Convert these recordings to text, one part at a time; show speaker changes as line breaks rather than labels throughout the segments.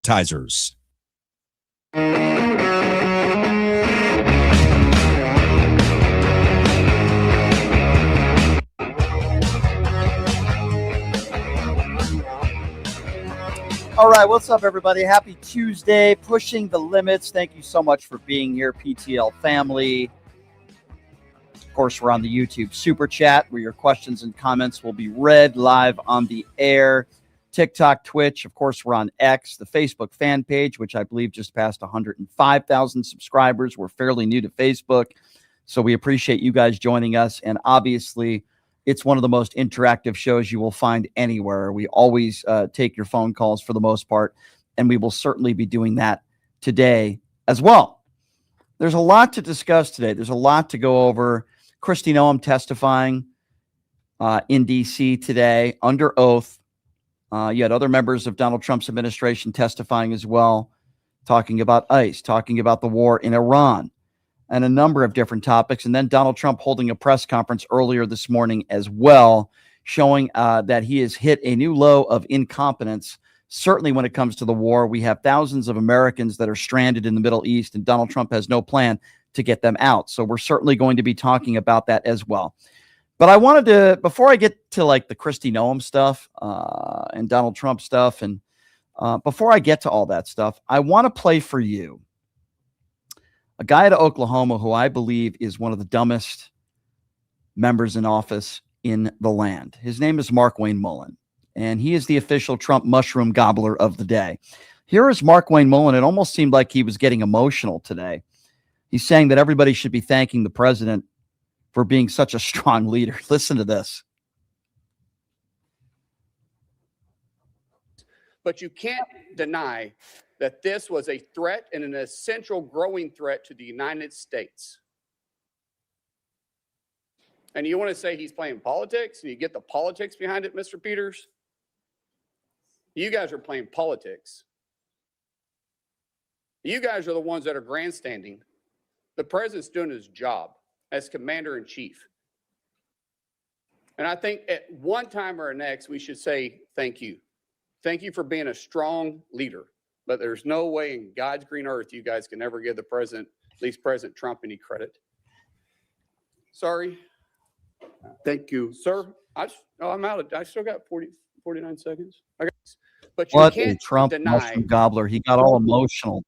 advertisers.
All right, what's up, everybody? Happy Tuesday, pushing the limits. Thank you so much for being here, PTL family. Of course, we're on the YouTube Super Chat, where your questions and comments will be read live on the air. TikTok, Twitch, of course, we're on X, the Facebook fan page, which I believe just passed 105,000 subscribers. We're fairly new to Facebook, so we appreciate you guys joining us. And obviously, it's one of the most interactive shows you will find anywhere. We always take your phone calls for the most part, and we will certainly be doing that today as well. There's a lot to discuss today. There's a lot to go over. Kristi Noem testifying in D.C. today under oath. You had other members of Donald Trump's administration testifying as well, talking about ICE, talking about the war in Iran, and a number of different topics. And then Donald Trump holding a press conference earlier this morning as well, showing that he has hit a new low of incompetence. Certainly when it comes to the war, we have thousands of Americans that are stranded in the Middle East, and Donald Trump has no plan to get them out. So we're certainly going to be talking about that as well. But I wanted to, before I get to like the Kristi Noem stuff and Donald Trump stuff, and before I get to all that stuff, I want to play for you a guy out of Oklahoma who I believe is one of the dumbest members in office in the land. His name is Markwayne Mullin, and he is the official Trump mushroom gobbler of the day. Here is Markwayne Mullin. It almost seemed like he was getting emotional today. He's saying that everybody should be thanking the president for being such a strong leader. Listen to this.
But you can't deny that this was a threat and an essential growing threat to the United States. And you want to say he's playing politics and you get the politics behind it, Mr. Peters? You guys are playing politics. You guys are the ones that are grandstanding. The president's doing his job as commander in chief. And I think at one time or next, we should say thank you. Thank you for being a strong leader. But there's no way in God's green earth you guys can ever give the president, at least President Trump, any credit. Sorry.
Thank you.
Sir, I'm out. I still got 49 seconds. Okay. But you
What
can't
a Trump
deny.
mushroom gobbler. He got all emotional.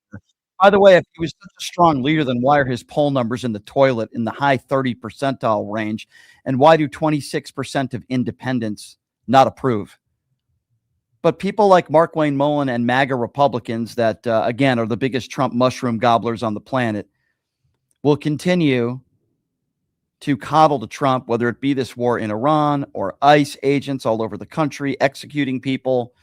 By the way, if he was such a strong leader, then why are his poll numbers in the toilet in the high 30 percentile range? And why do 26% of independents not approve? But people like Markwayne Mullin and MAGA Republicans that, again, are the biggest Trump mushroom gobblers on the planet will continue to coddle to Trump, whether it be this war in Iran or ICE agents all over the country executing people,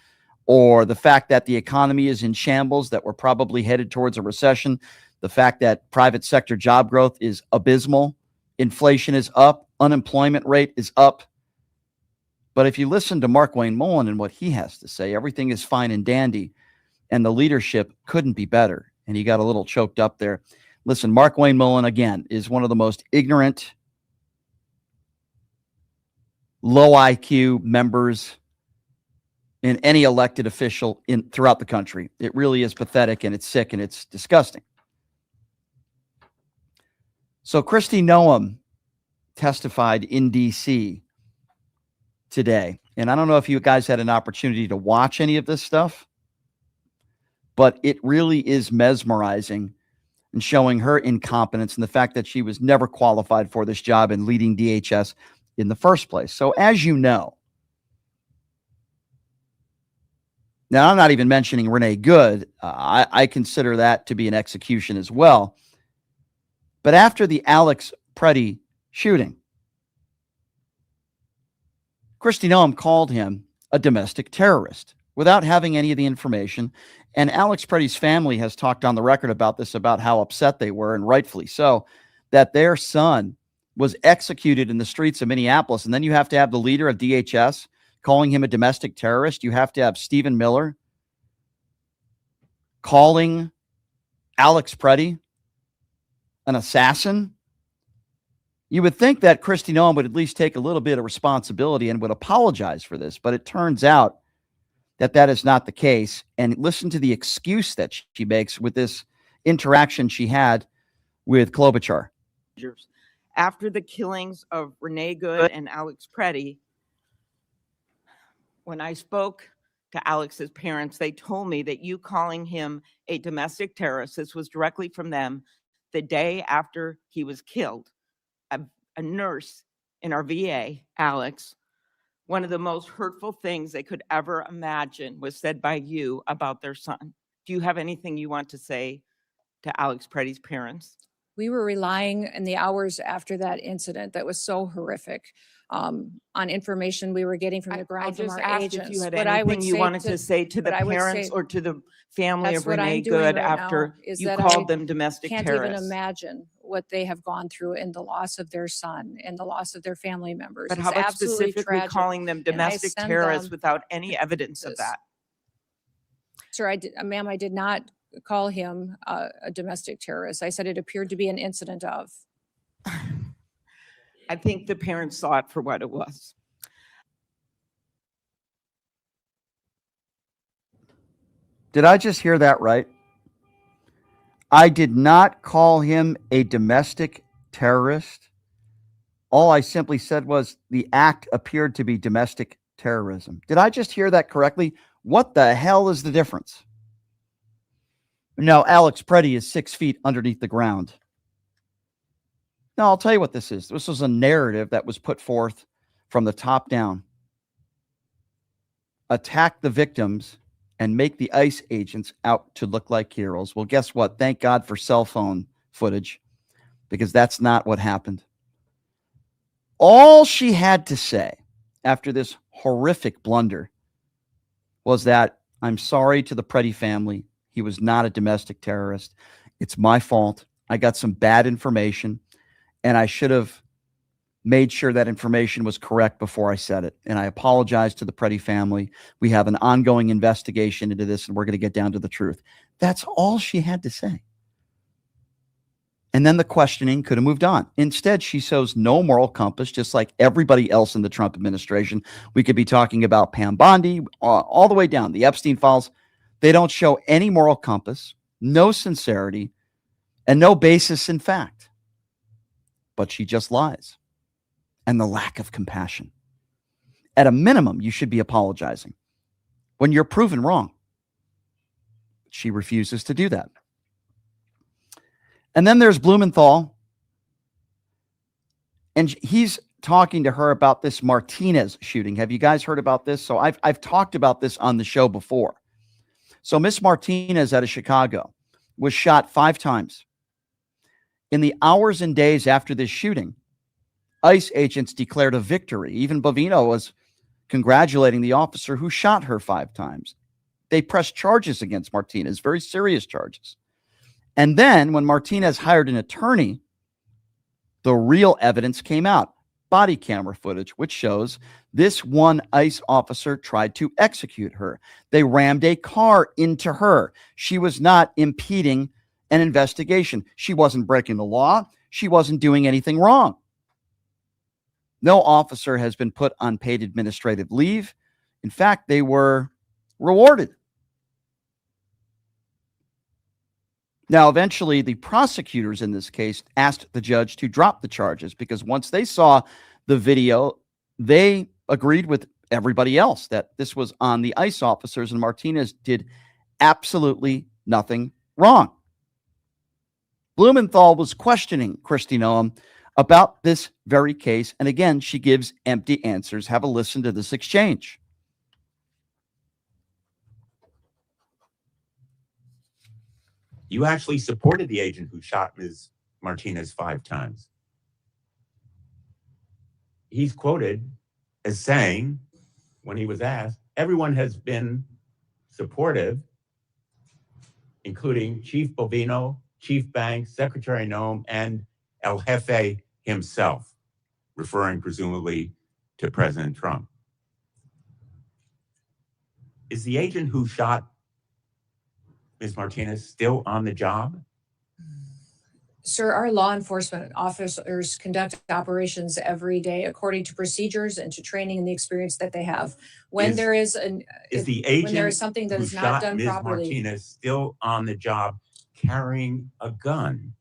or the fact that the economy is in shambles, that we're probably headed towards a recession, the fact that private sector job growth is abysmal, inflation is up, unemployment rate is up. But if you listen to Markwayne Mullin and what he has to say, everything is fine and dandy, and the leadership couldn't be better. And he got a little choked up there. Listen, Markwayne Mullin, again, is one of the most ignorant, low IQ members in any elected official throughout the country. It really is pathetic, and it's sick, and it's disgusting. So Kristi Noem testified in D.C. today. And I don't know if you guys had an opportunity to watch any of this stuff, but it really is mesmerizing and showing her incompetence and the fact that she was never qualified for this job in leading DHS in the first place. So as you know, now I'm not even mentioning Renee Good. I consider that to be an execution as well. But after the Alex Preddy shooting, Kristi Noem called him a domestic terrorist without having any of the information. And Alex Preddy's family has talked on the record about this, about how upset they were, and rightfully so, that their son was executed in the streets of Minneapolis. And then you have to have the leader of DHS calling him a domestic terrorist. You have to have Stephen Miller calling Alex Preddy an assassin. You would think that Kristi Noem would at least take a little bit of responsibility and would apologize for this. But it turns out that is not the case. And listen to the excuse that she makes with this interaction she had with Klobuchar.
After the killings of Renee Good and Alex Preddy, when I spoke to Alex's parents, they told me that you calling him a domestic terrorist, this was directly from them, the day after he was killed. A nurse in our VA, Alex, one of the most hurtful things they could ever imagine was said by you about their son. Do you have anything you want to say to Alex Preddy's parents?
We were relying in the hours after that incident that was so horrific on information we were getting from the ground from
just
our
asked
agents.
if you had
What I
anything
would
you
say
wanted to say to the
but I would
parents
say
or to the family
that's
of
what I'm
Renee
doing
Good
right now,
after
is
you
that
called
I
them domestic
can't even
terrorists.
imagine what they have gone through in the loss of their son and the loss of their family members.
But
It's
how about
absolutely
specifically
tragic.
calling them
and I
domestic
send
terrorists
them
without any evidence of
this.
that?
Sir, ma'am, I did not call him a domestic terrorist. I said it appeared to be an incident of.
I think the parents saw it for what it was.
Did I just hear that right? I did not call him a domestic terrorist. All I simply said was the act appeared to be domestic terrorism. Did I just hear that correctly? What the hell is the difference? No, Alex Preddy is 6 feet underneath the ground. No, I'll tell you what this is. This was a narrative that was put forth from the top down. Attack the victims and make the ICE agents out to look like heroes. Well, guess what? Thank God for cell phone footage, because that's not what happened. All she had to say after this horrific blunder was that, I'm sorry to the Preddy family. He was not a domestic terrorist. It's my fault. I got some bad information, and I should have made sure that information was correct before I said it. And I apologize to the Preddy family. We have an ongoing investigation into this, and we're going to get down to the truth. That's all she had to say. And then the questioning could have moved on. Instead, she shows no moral compass, just like everybody else in the Trump administration. We could be talking about Pam Bondi, all the way down, the Epstein files. They don't show any moral compass, no sincerity, and no basis in fact. But she just lies. And the lack of compassion. At a minimum, you should be apologizing when you're proven wrong. She refuses to do that. And then there's Blumenthal, and he's talking to her about this Martinez shooting. Have you guys heard about this? So I've talked about this on the show before. So Miss Martinez out of Chicago was shot 5 times. In the hours and days after this shooting, ICE agents declared a victory. Even Bovino was congratulating the officer who shot her 5 times. They pressed charges against Martinez, very serious charges. And then when Martinez hired an attorney, the real evidence came out. Body camera footage, which shows this one ICE officer tried to execute her. They rammed a car into her. She was not impeding an investigation. She wasn't breaking the law. She wasn't doing anything wrong. No officer has been put on paid administrative leave. In fact, they were rewarded. Now, eventually, the prosecutors in this case asked the judge to drop the charges because once they saw the video, they agreed with everybody else that this was on the ICE officers and Martinez did absolutely nothing wrong. Blumenthal was questioning Kristi Noem about this very case. And again, she gives empty answers. Have a listen to this exchange.
You actually supported the agent who shot Ms. Martinez 5 times. He's quoted as saying, when he was asked, everyone has been supportive, including Chief Bovino, Chief Banks, Secretary Noem, and El Jefe himself, referring presumably to President Trump. Is the agent who shot Ms. Martinez still on the job?
Sir, our law enforcement officers conduct operations every day according to procedures and to training and the experience that they have. When
Is-
there is
Is the
when there is
agent
something that
who
is not
shot
done
Ms.
properly,
Martinez still on the job carrying a gun?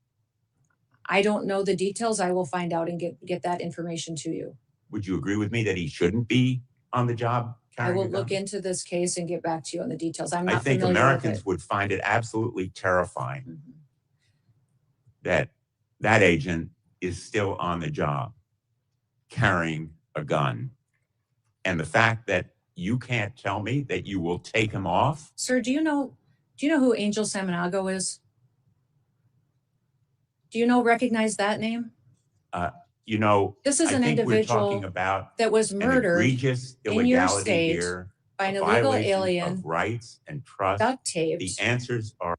I don't know the details. I will find out and get that information to you.
Would you agree with me that he shouldn't be on the job
I
carrying
will
a gun?
look into this case and get back to you on the details. I'm
I
not
think
familiar with
Americans
it.
would find it absolutely terrifying
Mhm.
that that agent is still on the job carrying a gun. And the fact that you can't tell me that you will take him off.
Sir, do you know who Angel Samanago is? Do you recognize that name?
You know,
This is
I
an
think we're
individual
talking about
that was
an
murdered
egregious
in your
illegality
state
here,
by
a
an illegal
violation
alien,
of rights and trust.
duct
The
taped.
answers are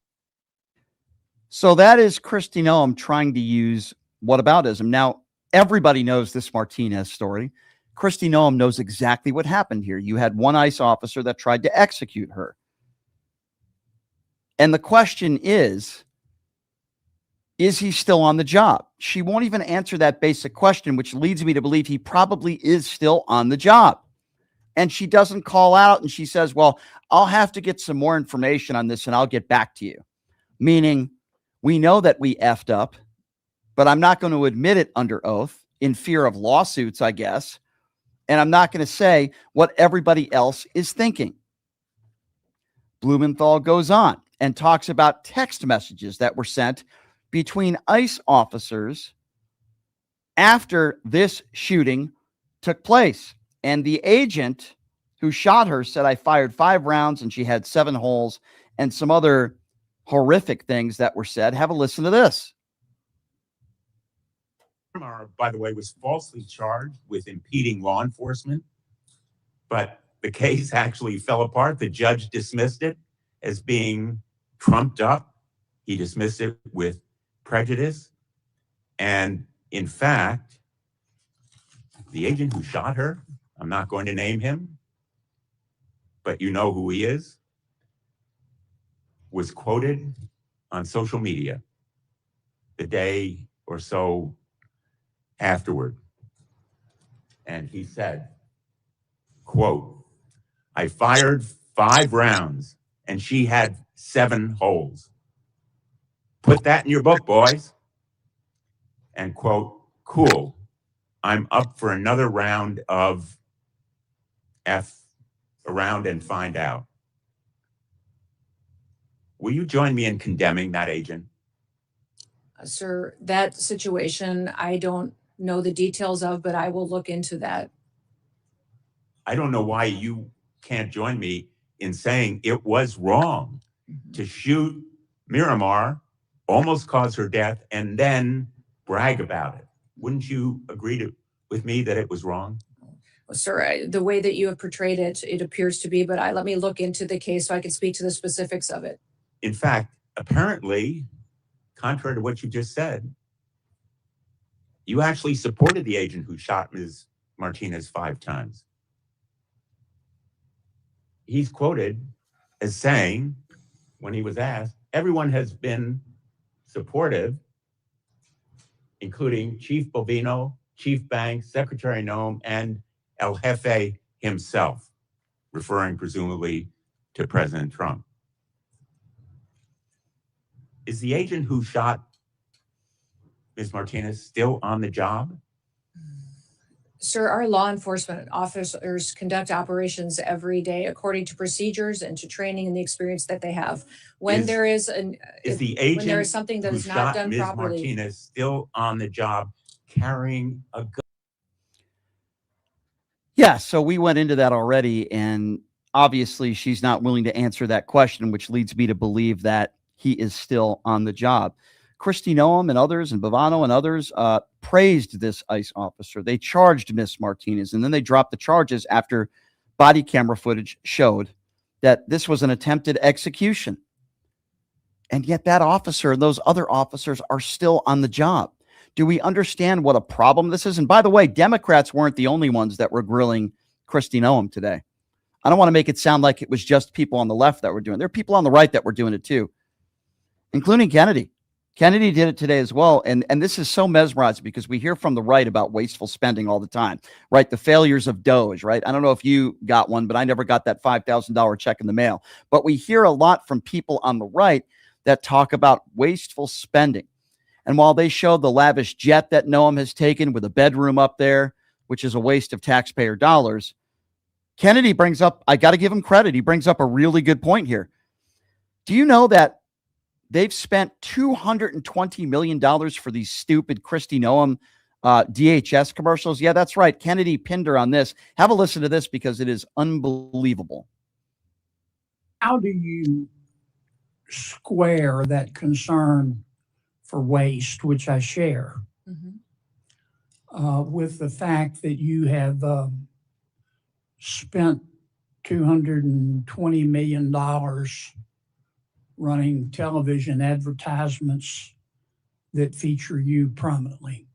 So that is Kristi Noem trying to use whataboutism. Now, everybody knows this Martinez story. Kristi Noem knows exactly what happened here. You had one ICE officer that tried to execute her. And the question is he still on the job? She won't even answer that basic question, which leads me to believe he probably is still on the job. And she doesn't call out and she says, well, I'll have to get some more information on this and I'll get back to you. Meaning, we know that we effed up, but I'm not going to admit it under oath in fear of lawsuits, I guess. And I'm not going to say what everybody else is thinking. Blumenthal goes on and talks about text messages that were sent between ICE officers after this shooting took place. And the agent who shot her said, I fired 5 rounds and she had 7 holes, and some other horrific things that were said. Have a listen to this.
by the way, was falsely charged with impeding law enforcement, but the case actually fell apart. The judge dismissed it as being trumped up. He dismissed it with prejudice. And in fact, the agent who shot her, I'm not going to name him, but you know who he is, was quoted on social media the day or so afterward. And he said, quote, I fired 5 rounds and she had 7 holes. Put that in your book, boys. And quote, cool. I'm up for another round of F around and find out. Will you join me in condemning that agent?
Sir, that situation, I don't know the details of, but I will look into that.
I don't know why you can't join me in saying it was wrong to shoot Miramar, almost cause her death, and then brag about it. Wouldn't you agree with me that it was wrong?
Sir, the way that you have portrayed it, it appears to be, but let me look into the case so I can speak to the specifics of it.
In fact, apparently, contrary to what you just said, you actually supported the agent who shot Ms. Martinez 5 times. He's quoted as saying, when he was asked, everyone has been supportive, including Chief Bovino, Chief Banks, Secretary Noem, and El Jefe himself, referring presumably to President Trump. Is the agent who shot Ms. Martinez still on the job?
Sir, our law enforcement officers conduct operations every day according to procedures and to training and the experience that they have. When
Is-
there is
the
when there
agent
is something that
who
is not
shot
done
Ms.
properly,
Martinez still on the job carrying a gun?
Yeah, so we went into that already, and obviously she's not willing to answer that question, which leads me to believe that he is still on the job. Kristi Noem and others, and Bovano and others, praised this ICE officer. They charged Miss Martinez, and then they dropped the charges after body camera footage showed that this was an attempted execution. And yet that officer and those other officers are still on the job. Do we understand what a problem this is? And by the way, Democrats weren't the only ones that were grilling Kristi Noem today. I don't want to make it sound like it was just people on the left that were doing it. There are people on the right that were doing it too, including Kennedy. Kennedy did it today as well. And this is so mesmerizing because we hear from the right about wasteful spending all the time, right? The failures of Doge, right? I don't know if you got one, but I never got that $5,000 check in the mail. But we hear a lot from people on the right that talk about wasteful spending. And while they show the lavish jet that Noam has taken with a bedroom up there, which is a waste of taxpayer dollars, Kennedy brings up, I got to give him credit. He brings up a really good point here. Do you know that they've spent $220 million for these stupid Kristi Noem DHS commercials? Yeah, that's right. Kennedy pinned her on this. Have a listen to this because it is unbelievable.
How do you square that concern for waste, which I share, with the fact that you have spent $220 million running television advertisements that feature you prominently?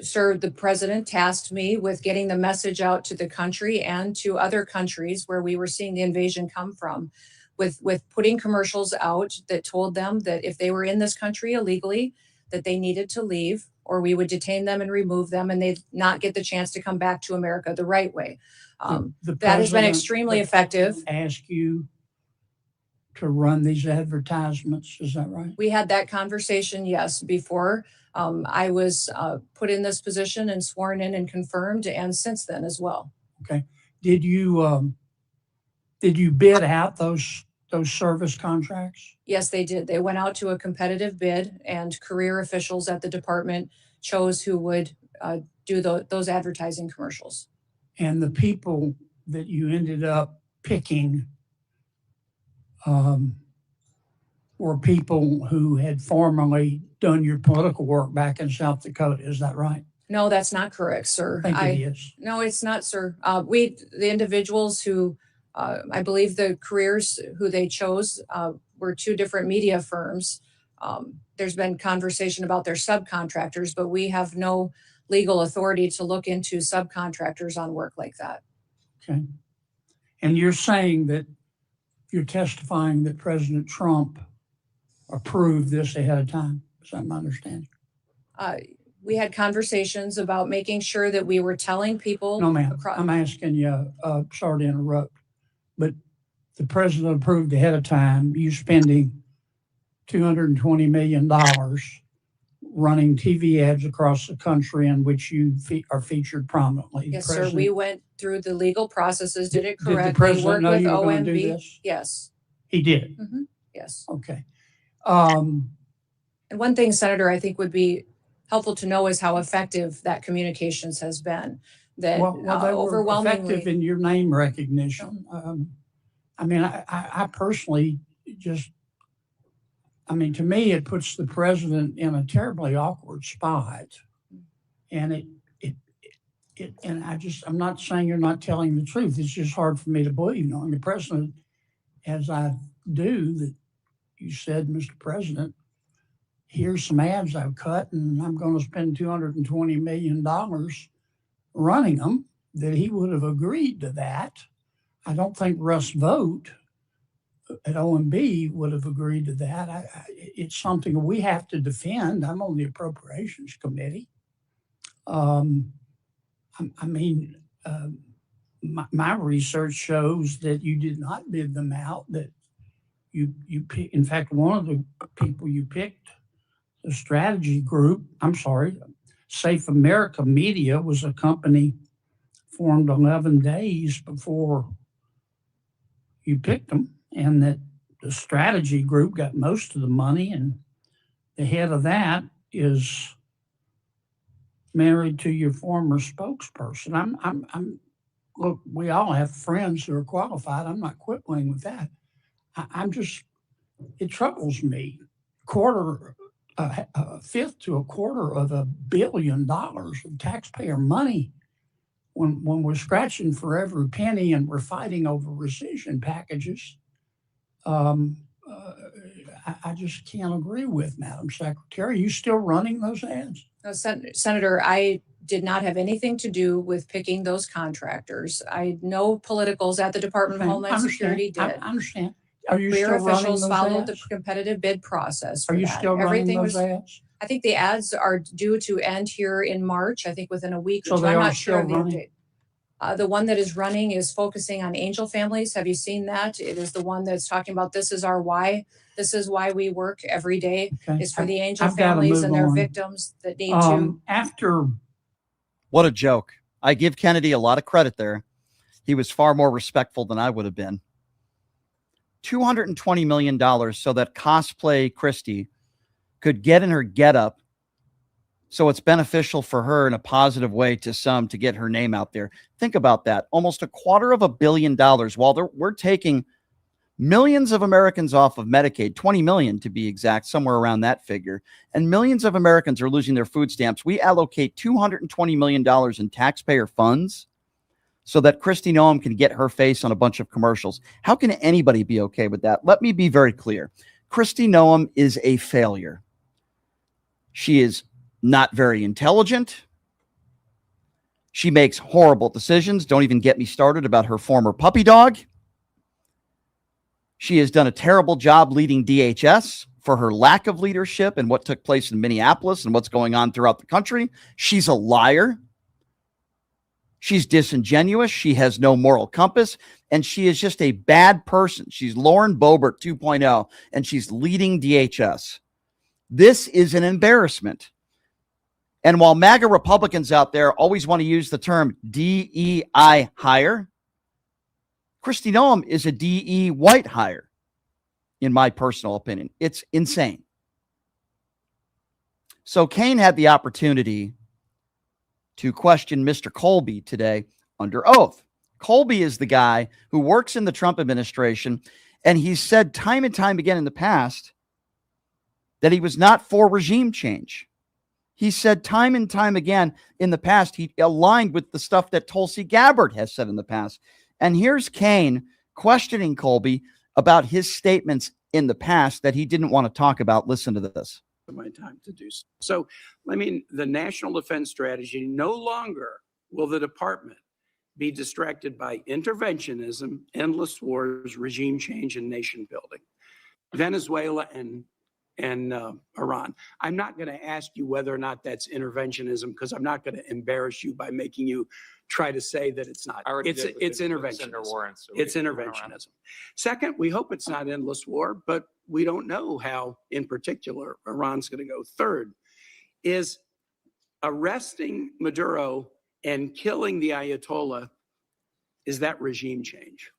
Sir, the president tasked me with getting the message out to the country and to other countries where we were seeing the invasion come from, with putting commercials out that told them that if they were in this country illegally, that they needed to leave, or we would detain them and remove them, and they'd not get the chance to come back to America the right way.
The
That has been
president
extremely effective.
Ask you to run these advertisements, is that right?
We had that conversation, yes, before I was put in this position and sworn in and confirmed, and since then as well.
Okay. Did you bid out those service contracts?
Yes, they did. They went out to a competitive bid, and career officials at the department chose who would do those advertising commercials.
And the people that you ended up picking were people who had formerly done your political work back in South Dakota. Is that right?
No, that's not correct, sir.
I think it is.
No, it's not, sir. The individuals who, I believe the careers who they chose were two different media firms. There's been conversation about their subcontractors, but we have no legal authority to look into subcontractors on work like that.
Okay. And you're saying that you're testifying that President Trump approved this ahead of time. Is that my understanding?
We had conversations about making sure that we were telling people.
No, ma'am. I'm asking you, sorry to interrupt, but the president approved ahead of time you spending $220 million running TV ads across the country in which you are featured prominently.
Yes, sir. We went through the legal processes, did it
Did the
correctly,
president
worked
know
with
you were going to do
OMB.
this?
Yes.
He did.
Yes.
Okay.
And one thing, Senator, I think would be helpful to know is how effective that communications has been. That
Well, they were
overwhelmingly
effective in your name recognition. I mean, I personally just, I mean, to me, it puts the president in a terribly awkward spot. And and I'm not saying you're not telling the truth. It's just hard for me to believe, knowing the president, as I do, that you said, Mr. President, here's some ads I've cut and I'm going to spend $220 million running them, that he would have agreed to that. I don't think Russ Vogt at OMB would have agreed to that. It's something we have to defend. I'm on the Appropriations Committee. My research shows that you did not bid them out, that you in fact, one of the people you picked, the strategy group, Safe America Media, was a company formed 11 days before you picked them, and that the strategy group got most of the money, and the head of that is married to your former spokesperson. Look, we all have friends who are qualified. I'm not quibbling with that. It troubles me. A fifth to a quarter of $1 billion of taxpayer money when we're scratching for every penny and we're fighting over rescission packages. I just can't agree with, Madam Secretary. Are you still running those ads?
No, Senator, I did not have anything to do with picking those contractors. I know politicals at the Department of Homeland Security did.
I understand. Are you
Clear
still running
officials
those
followed the
ads?
competitive bid process for
Are you
that.
still running
Everything
those
was,
ads?
I think the ads are due to end here in March, I think within a week
So
or two.
they
I'm
are
not sure
still
of the
running?
update. The one that is running is focusing on angel families. Have you seen that? It is the one that's talking about this is our why. This is why we work every day.
Okay.
Is for the angel
I've gotta
families
move
and their
on.
victims that need to.
After
What a joke. I give Kennedy a lot of credit there. He was far more respectful than I would have been. $220 million so that Cosplay Christie could get in her getup so it's beneficial for her in a positive way to some to get her name out there. Think about that. Almost $250 million while we're taking millions of Americans off of Medicaid, 20 million to be exact, somewhere around that figure. And millions of Americans are losing their food stamps. We allocate $220 million in taxpayer funds so that Kristi Noem can get her face on a bunch of commercials. How can anybody be okay with that? Let me be very clear. Kristi Noem is a failure. She is not very intelligent. She makes horrible decisions. Don't even get me started about her former puppy dog. She has done a terrible job leading DHS for her lack of leadership and what took place in Minneapolis and what's going on throughout the country. She's a liar. She's disingenuous. She has no moral compass, and she is just a bad person. She's Lauren Boebert 2.0, and she's leading DHS. This is an embarrassment. And while MAGA Republicans out there always want to use the term DEI hire, Kristi Noem is a DE white hire, in my personal opinion. It's insane. So Kane had the opportunity to question Mr. Colby today under oath. Colby is the guy who works in the Trump administration, and he's said time and time again in the past that he was not for regime change. He said time and time again in the past, he aligned with the stuff that Tulsi Gabbard has said in the past. And here's Kane questioning Colby about his statements in the past that he didn't want to talk about. Listen to this.
My time to do so. So, I mean, the national defense strategy, no longer will the department be distracted by interventionism, endless wars, regime change, and nation building. Venezuela and Iran. I'm not going to ask you whether or not that's interventionism because I'm not going to embarrass you by making you try to say that it's not. It's interventionism. It's interventionism. Second, we hope it's not endless war, but we don't know how, in particular, Iran's going to go. Third, is arresting Maduro and killing the Ayatollah, is that regime change?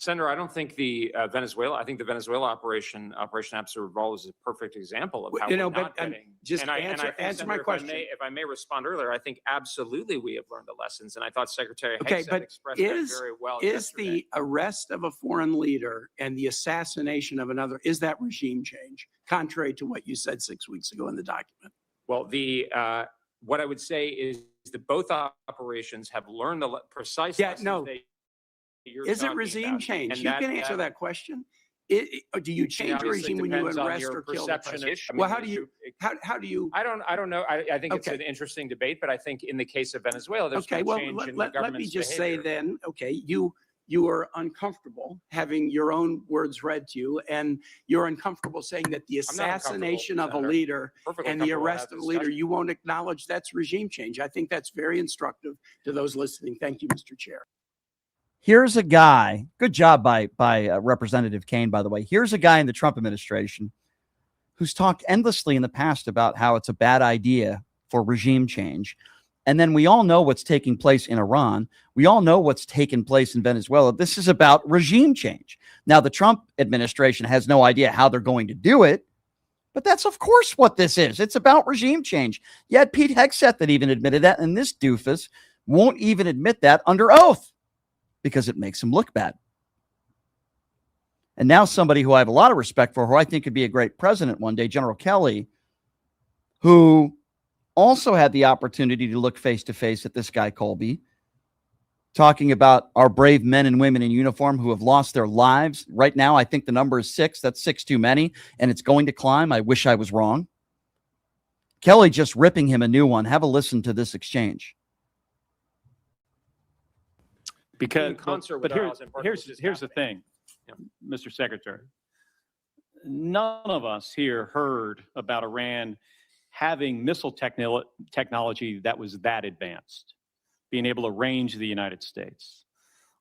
Senator, I don't think the Venezuela. I think the Venezuela Operation Absolute Revolve is a perfect example of how we're not getting.
Just
and I think,
answer my
Senator,
question.
If I may respond earlier, I think absolutely we have learned the lessons, and I thought Secretary
Okay,
Hegseth
but
expressed that very well.
Is
yesterday.
the arrest of a foreign leader and the assassination of another, is that regime change, contrary to what you said 6 weeks ago in the document?
Well, what I would say is that both operations have learned the precise lessons you're
Is it
talking
regime
about.
change?
And
You can answer that question. Do you change a
obviously
regime when you
depends on
arrest
your
or kill the
perception
president?
of- I mean,
Well, how do you?
I don't know. I think it's
Okay.
an interesting debate, but I think in the case of Venezuela, there's
Okay,
no
well,
change in the
let me
government's
just
behavior.
say then, okay, you are uncomfortable having your own words read to you, and you're uncomfortable saying that the
I'm not uncomfortable,
assassination of a
Senator.
leader
Perfectly
and the
comfortable to
arrest
have
of a leader,
discussion.
you won't acknowledge that's regime change. I think that's very instructive to those listening. Thank you, Mr. Chair.
Here's a guy, good job by Representative Kane, by the way. Here's a guy in the Trump administration who's talked endlessly in the past about how it's a bad idea for regime change. And then we all know what's taking place in Iran. We all know what's taken place in Venezuela. This is about regime change. Now, the Trump administration has no idea how they're going to do it, but that's, of course, what this is. It's about regime change. Yet Pete Hegseth that even admitted that, and this doofus won't even admit that under oath, because it makes him look bad. And now somebody who I have a lot of respect for, who I think could be a great president one day, General Kelly, who also had the opportunity to look face to face at this guy, Colby, talking about our brave men and women in uniform who have lost their lives. Right now, I think the number is 6. That's 6 too many, and it's going to climb. I wish I was wrong. Kelly just ripping him a new one. Have a listen to this exchange.
Because
In concert with
but
Arlen Parker,
here's
which is
the thing. Mr. Secretary, none of us here heard about Iran having missile technology that was that advanced, being able to range the United States,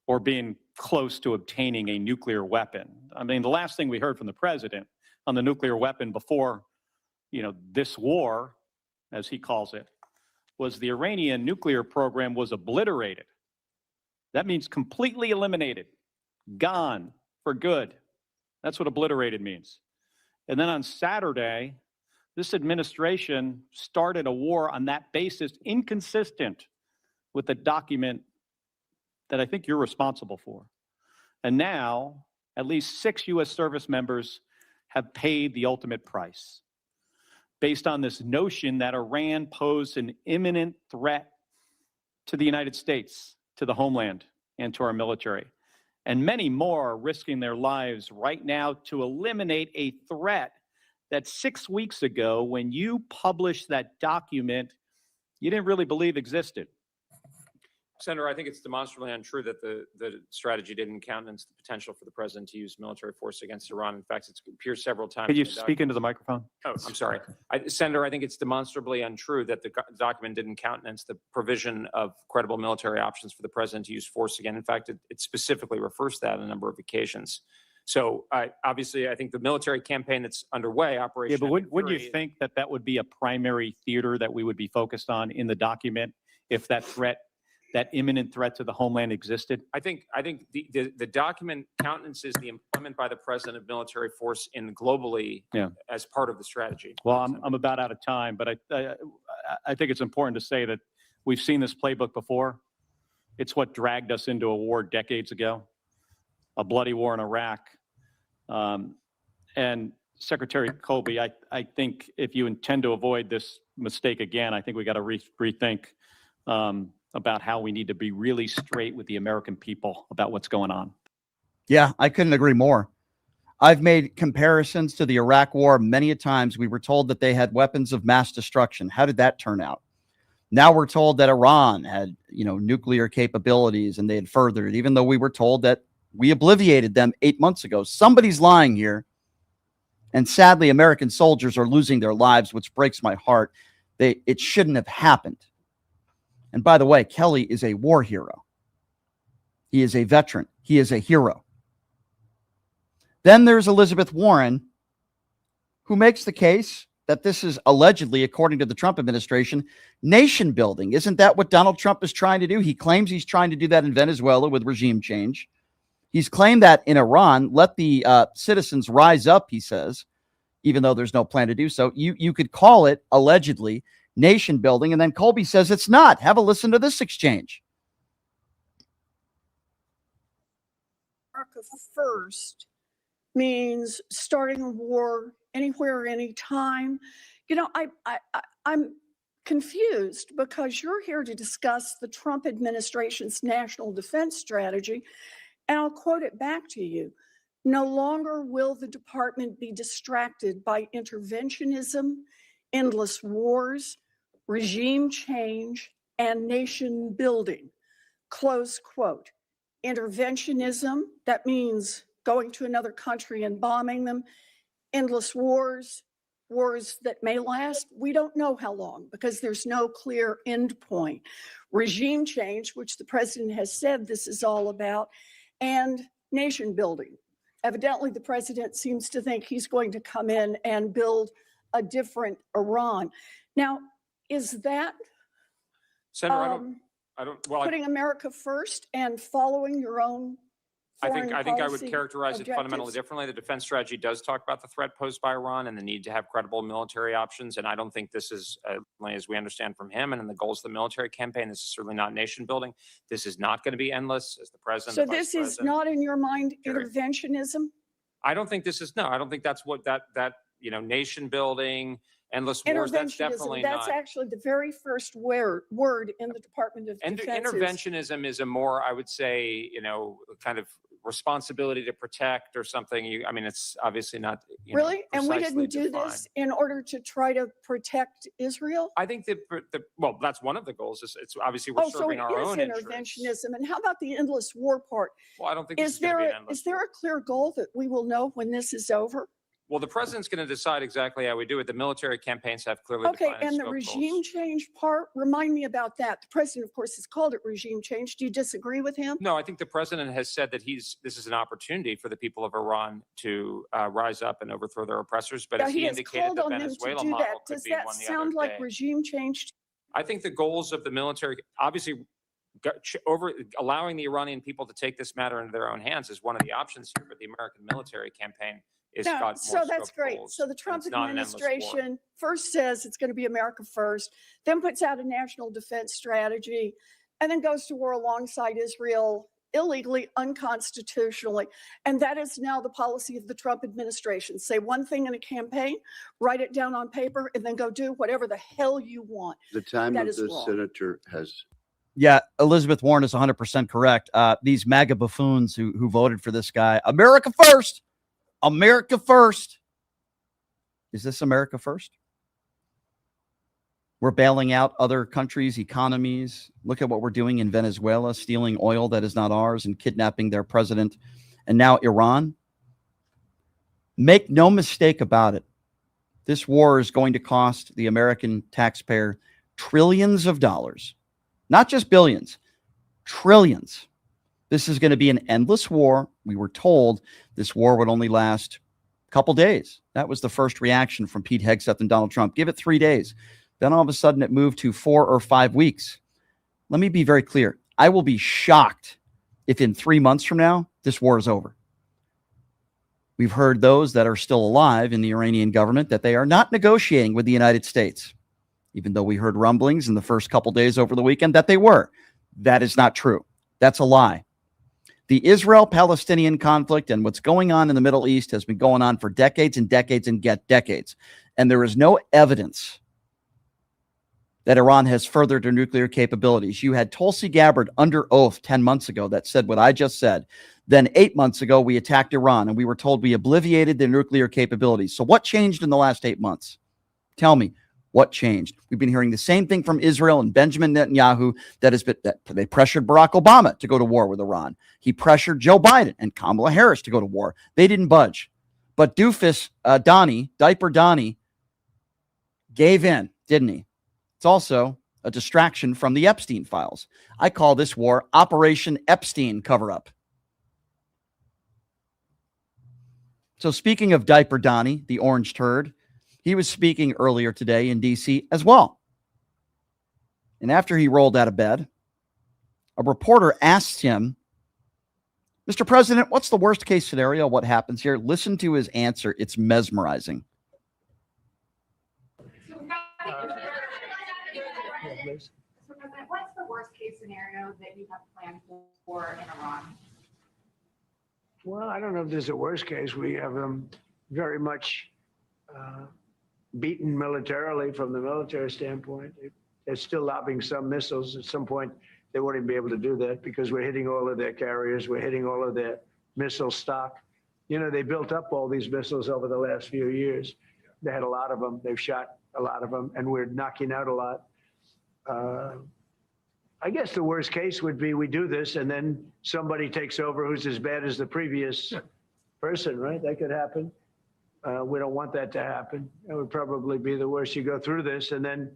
or being close to obtaining a nuclear weapon. I mean, the last thing we heard from the president on the nuclear weapon before, this war, as he calls it, was the Iranian nuclear program was obliterated. That means completely eliminated, gone for good. That's what obliterated means. And then on Saturday, this administration started a war on that basis, inconsistent with the document that I think you're responsible for. And now, at least 6 U.S. service members have paid the ultimate price, based on this notion that Iran posed an imminent threat to the United States, to the homeland, and to our military. And many more are risking their lives right now to eliminate a threat that 6 weeks ago, when you published that document, you didn't really believe existed.
Senator, I think it's demonstrably untrue that the strategy didn't countenance the potential for the president to use military force against Iran. In fact, it appears several times.
Could you
in the
speak into the microphone?
Oh, I'm sorry. Senator, I think it's demonstrably untrue that the document didn't countenance the provision of credible military options for the president to use force again. In fact, it specifically refers to that on a number of occasions. So obviously, I think the military campaign that's underway, Operation.
Yeah, but wouldn't you
Fury,
think that that would be a primary theater that we would be focused on in the document if that threat, that imminent threat to the homeland existed?
I think the document countenances the employment by the president of military force globally as part of the strategy.
Well, I'm about out of time, but I think it's important to say that we've seen this playbook before. It's what dragged us into a war decades ago, a bloody war in Iraq. And Secretary Colby, I think if you intend to avoid this mistake again, I think we got to rethink about how we need to be really straight with the American people about what's going on.
Yeah, I couldn't agree more. I've made comparisons to the Iraq War many a times. We were told that they had weapons of mass destruction. How did that turn out? Now we're told that Iran had, nuclear capabilities and they had furthered it, even though we were told that we obliterated them 8 months ago. Somebody's lying here. And sadly, American soldiers are losing their lives, which breaks my heart. It shouldn't have happened. And by the way, Kelly is a war hero. He is a veteran. He is a hero. Then there's Elizabeth Warren, who makes the case that this is allegedly, according to the Trump administration, nation building. Isn't that what Donald Trump is trying to do? He claims he's trying to do that in Venezuela with regime change. He's claimed that in Iran, let the citizens rise up, he says, even though there's no plan to do so. You could call it, allegedly, nation building. And then Colby says it's not. Have a listen to this exchange.
America first means starting a war anywhere, anytime. I'm confused because you're here to discuss the Trump administration's national defense strategy. And I'll quote it back to you. No longer will the department be distracted by interventionism, endless wars, regime change, and nation building. Close quote. Interventionism, that means going to another country and bombing them. Endless wars, wars that may last, we don't know how long because there's no clear end point. Regime change, which the president has said this is all about, and nation building. Evidently, the president seems to think he's going to come in and build a different Iran. Now, is that
Senator,
putting America first and following your own
I
foreign
think I would
policy
characterize it fundamentally
objectives?
differently. The defense strategy does talk about the threat posed by Iran and the need to have credible military options. And I don't think this is, as we understand from him and in the goals of the military campaign, this is certainly not nation building. This is not going to be endless, as the president.
So
the vice
this is
president.
not, in your mind,
Period.
interventionism?
I don't think this is, no, I don't think that's what that nation building, endless wars, that's definitely
That's
not.
actually the very first word in the Department of
And
Defense.
interventionism is a more, I would say, kind of responsibility to protect or something. I mean, it's obviously not, you know,
Really? And we
precisely
didn't do
defined.
this in order to try to protect Israel?
I think that, well, that's one of the goals. It's obviously we're
Oh, so
serving
it
our
is
own interests.
interventionism. And how about the endless war part?
Well, I don't think this
Is
is going to
there
be an endless
is there a clear goal that we will know when this is over?
Well, the president's going to decide exactly how we do it. The military campaigns have clearly
Okay,
defined
and the
scope
regime
goals.
change part, remind me about that. The president, of course, has called it regime change. Do you disagree with him?
No, I think the president has said that this is an opportunity for the people of Iran to rise up and overthrow their oppressors. But
Yeah,
as he
has
indicated,
called
the
on them to
Venezuela
do that.
model could
Does
be
that
one the
sound
other
like
day.
regime change?
I think the goals of the military, obviously, allowing the Iranian people to take this matter into their own hands is one of the options here. But the American military campaign is
Yeah,
got
so
more
that's
scope
great.
goals,
So the
and
Trump
it's not an endless war.
administration first says it's going to be America first, then puts out a national defense strategy, and then goes to war alongside Israel illegally, unconstitutionally. And that is now the policy of the Trump administration. Say one thing in a campaign, write it down on paper, and then go do whatever the hell you want.
The time
That
of
is
the
wrong.
senator has.
Yeah, Elizabeth Warren is 100% correct. These MAGA buffoons who voted for this guy, America first, America first. Is this America first? We're bailing out other countries' economies. Look at what we're doing in Venezuela, stealing oil that is not ours and kidnapping their president. And now Iran. Make no mistake about it. This war is going to cost the American taxpayer trillions of dollars, not just billions, trillions. This is going to be an endless war. We were told this war would only last a couple days. That was the first reaction from Pete Hegseth and Donald Trump. Give it 3 days. Then all of a sudden it moved to 4 or 5 weeks. Let me be very clear. I will be shocked if in 3 months from now, this war is over. We've heard those that are still alive in the Iranian government that they are not negotiating with the United States, even though we heard rumblings in the first couple days over the weekend that they were. That is not true. That's a lie. The Israel-Palestinian conflict and what's going on in the Middle East has been going on for decades and decades and decades. And there is no evidence that Iran has furthered their nuclear capabilities. You had Tulsi Gabbard under oath 10 months ago that said what I just said. Then 8 months ago, we attacked Iran and we were told we obliterated their nuclear capabilities. So what changed in the last 8 months? Tell me. What changed? We've been hearing the same thing from Israel and Benjamin Netanyahu that they pressured Barack Obama to go to war with Iran. He pressured Joe Biden and Kamala Harris to go to war. They didn't budge. But doofus Diaper Donnie, gave in, didn't he? It's also a distraction from the Epstein files. I call this war Operation Epstein cover-up. So speaking of Diaper Donnie, the orange turd, he was speaking earlier today in D.C. as well. And after he rolled out of bed, a reporter asked him, Mr. President, what's the worst case scenario? What happens here? Listen to his answer. It's mesmerizing.
What's the worst case scenario that you have planned for in Iran?
Well, I don't know if there's a worst case. We have them very much beaten militarily from the military standpoint. They're still lobbing some missiles. At some point, they won't even be able to do that because we're hitting all of their carriers. We're hitting all of their missile stock. You know, they built up all these missiles over the last few years. They had a lot of them. They've shot a lot of them, and we're knocking out a lot. I guess the worst case would be we do this, and then somebody takes over who's as bad as the previous person, right? That could happen. We don't want that to happen. It would probably be the worst. You go through this, and then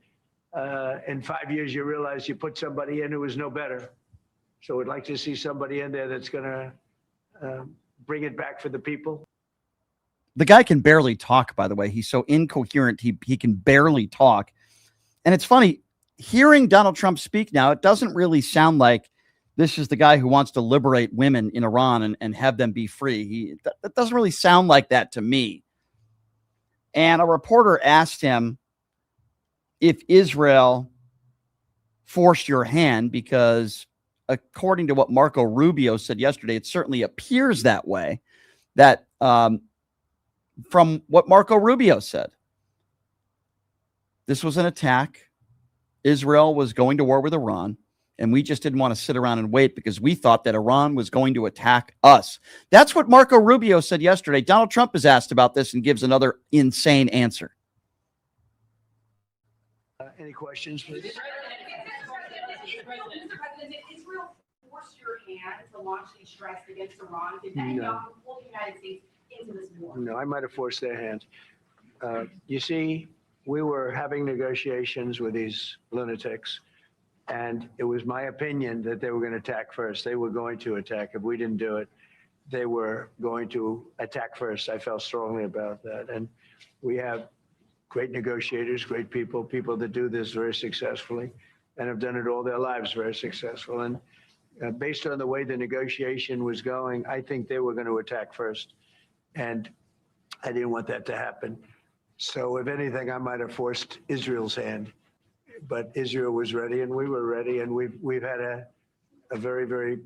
in 5 years, you realize you put somebody in who was no better. So we'd like to see somebody in there that's going to bring it back for the people.
The guy can barely talk, by the way. He's so incoherent, he can barely talk. And it's funny, hearing Donald Trump speak now, it doesn't really sound like this is the guy who wants to liberate women in Iran and have them be free. That doesn't really sound like that to me. And a reporter asked him if Israel forced your hand, because according to what Marco Rubio said yesterday, it certainly appears that way, that from what Marco Rubio said, this was an attack. Israel was going to war with Iran, And we just didn't want to sit around and wait because we thought that Iran was going to attack us. That's what Marco Rubio said yesterday. Donald Trump is asked about this and gives another insane answer.
Any questions, please?
Mr. President, did Israel force your hand to launch these strikes against Iran? Did Netanyahu pull the United States into this war?
No, I might have forced their hand. You see, we were having negotiations with these lunatics, and it was my opinion that they were going to attack first. They were going to attack. If we didn't do it, they were going to attack first. I felt strongly about that. And we have great negotiators, great people, people that do this very successfully and have done it all their lives very successful. And based on the way the negotiation was going, I think they were going to attack first. And I didn't want that to happen. So if anything, I might have forced Israel's hand. But Israel was ready and we were ready. And we've had a very, very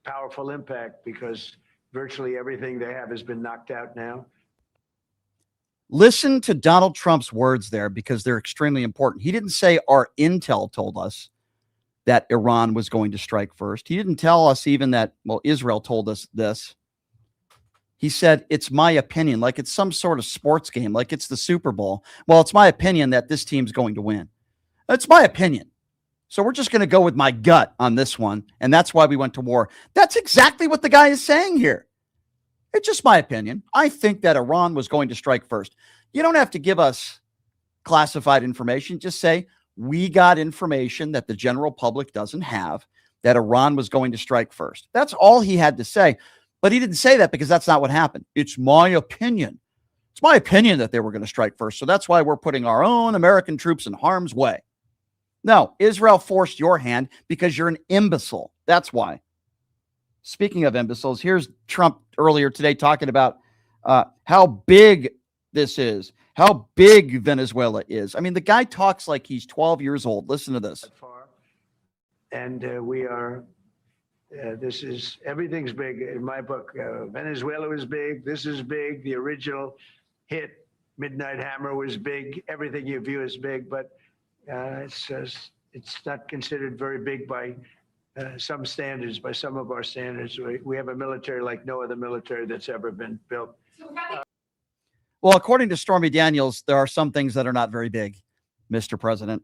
powerful impact because virtually everything they have has been knocked out now.
Listen to Donald Trump's words there because they're extremely important. He didn't say our intel told us that Iran was going to strike first. He didn't tell us even that, well, Israel told us this. He said, it's my opinion, like it's some sort of sports game, like it's the Super Bowl. Well, it's my opinion that this team's going to win. It's my opinion. So we're just going to go with my gut on this one. And that's why we went to war. That's exactly what the guy is saying here. It's just my opinion. I think that Iran was going to strike first. You don't have to give us classified information. Just say, we got information that the general public doesn't have, that Iran was going to strike first. That's all he had to say. But he didn't say that because that's not what happened. It's my opinion. It's my opinion that they were going to strike first. So that's why we're putting our own American troops in harm's way. No, Israel forced your hand because you're an imbecile. That's why. Speaking of imbeciles, here's Trump earlier today talking about how big this is, how big Venezuela is. I mean, the guy talks like he's 12 years old. Listen to this.
And we are, this is, everything's big in my book. Venezuela was big. This is big. The original hit, Midnight Hammer, was big. Everything you view is big, but it's not considered very big by some standards, by some of our standards. We have a military like no other military that's ever been built.
Well, according to Stormy Daniels, there are some things that are not very big, Mr. President.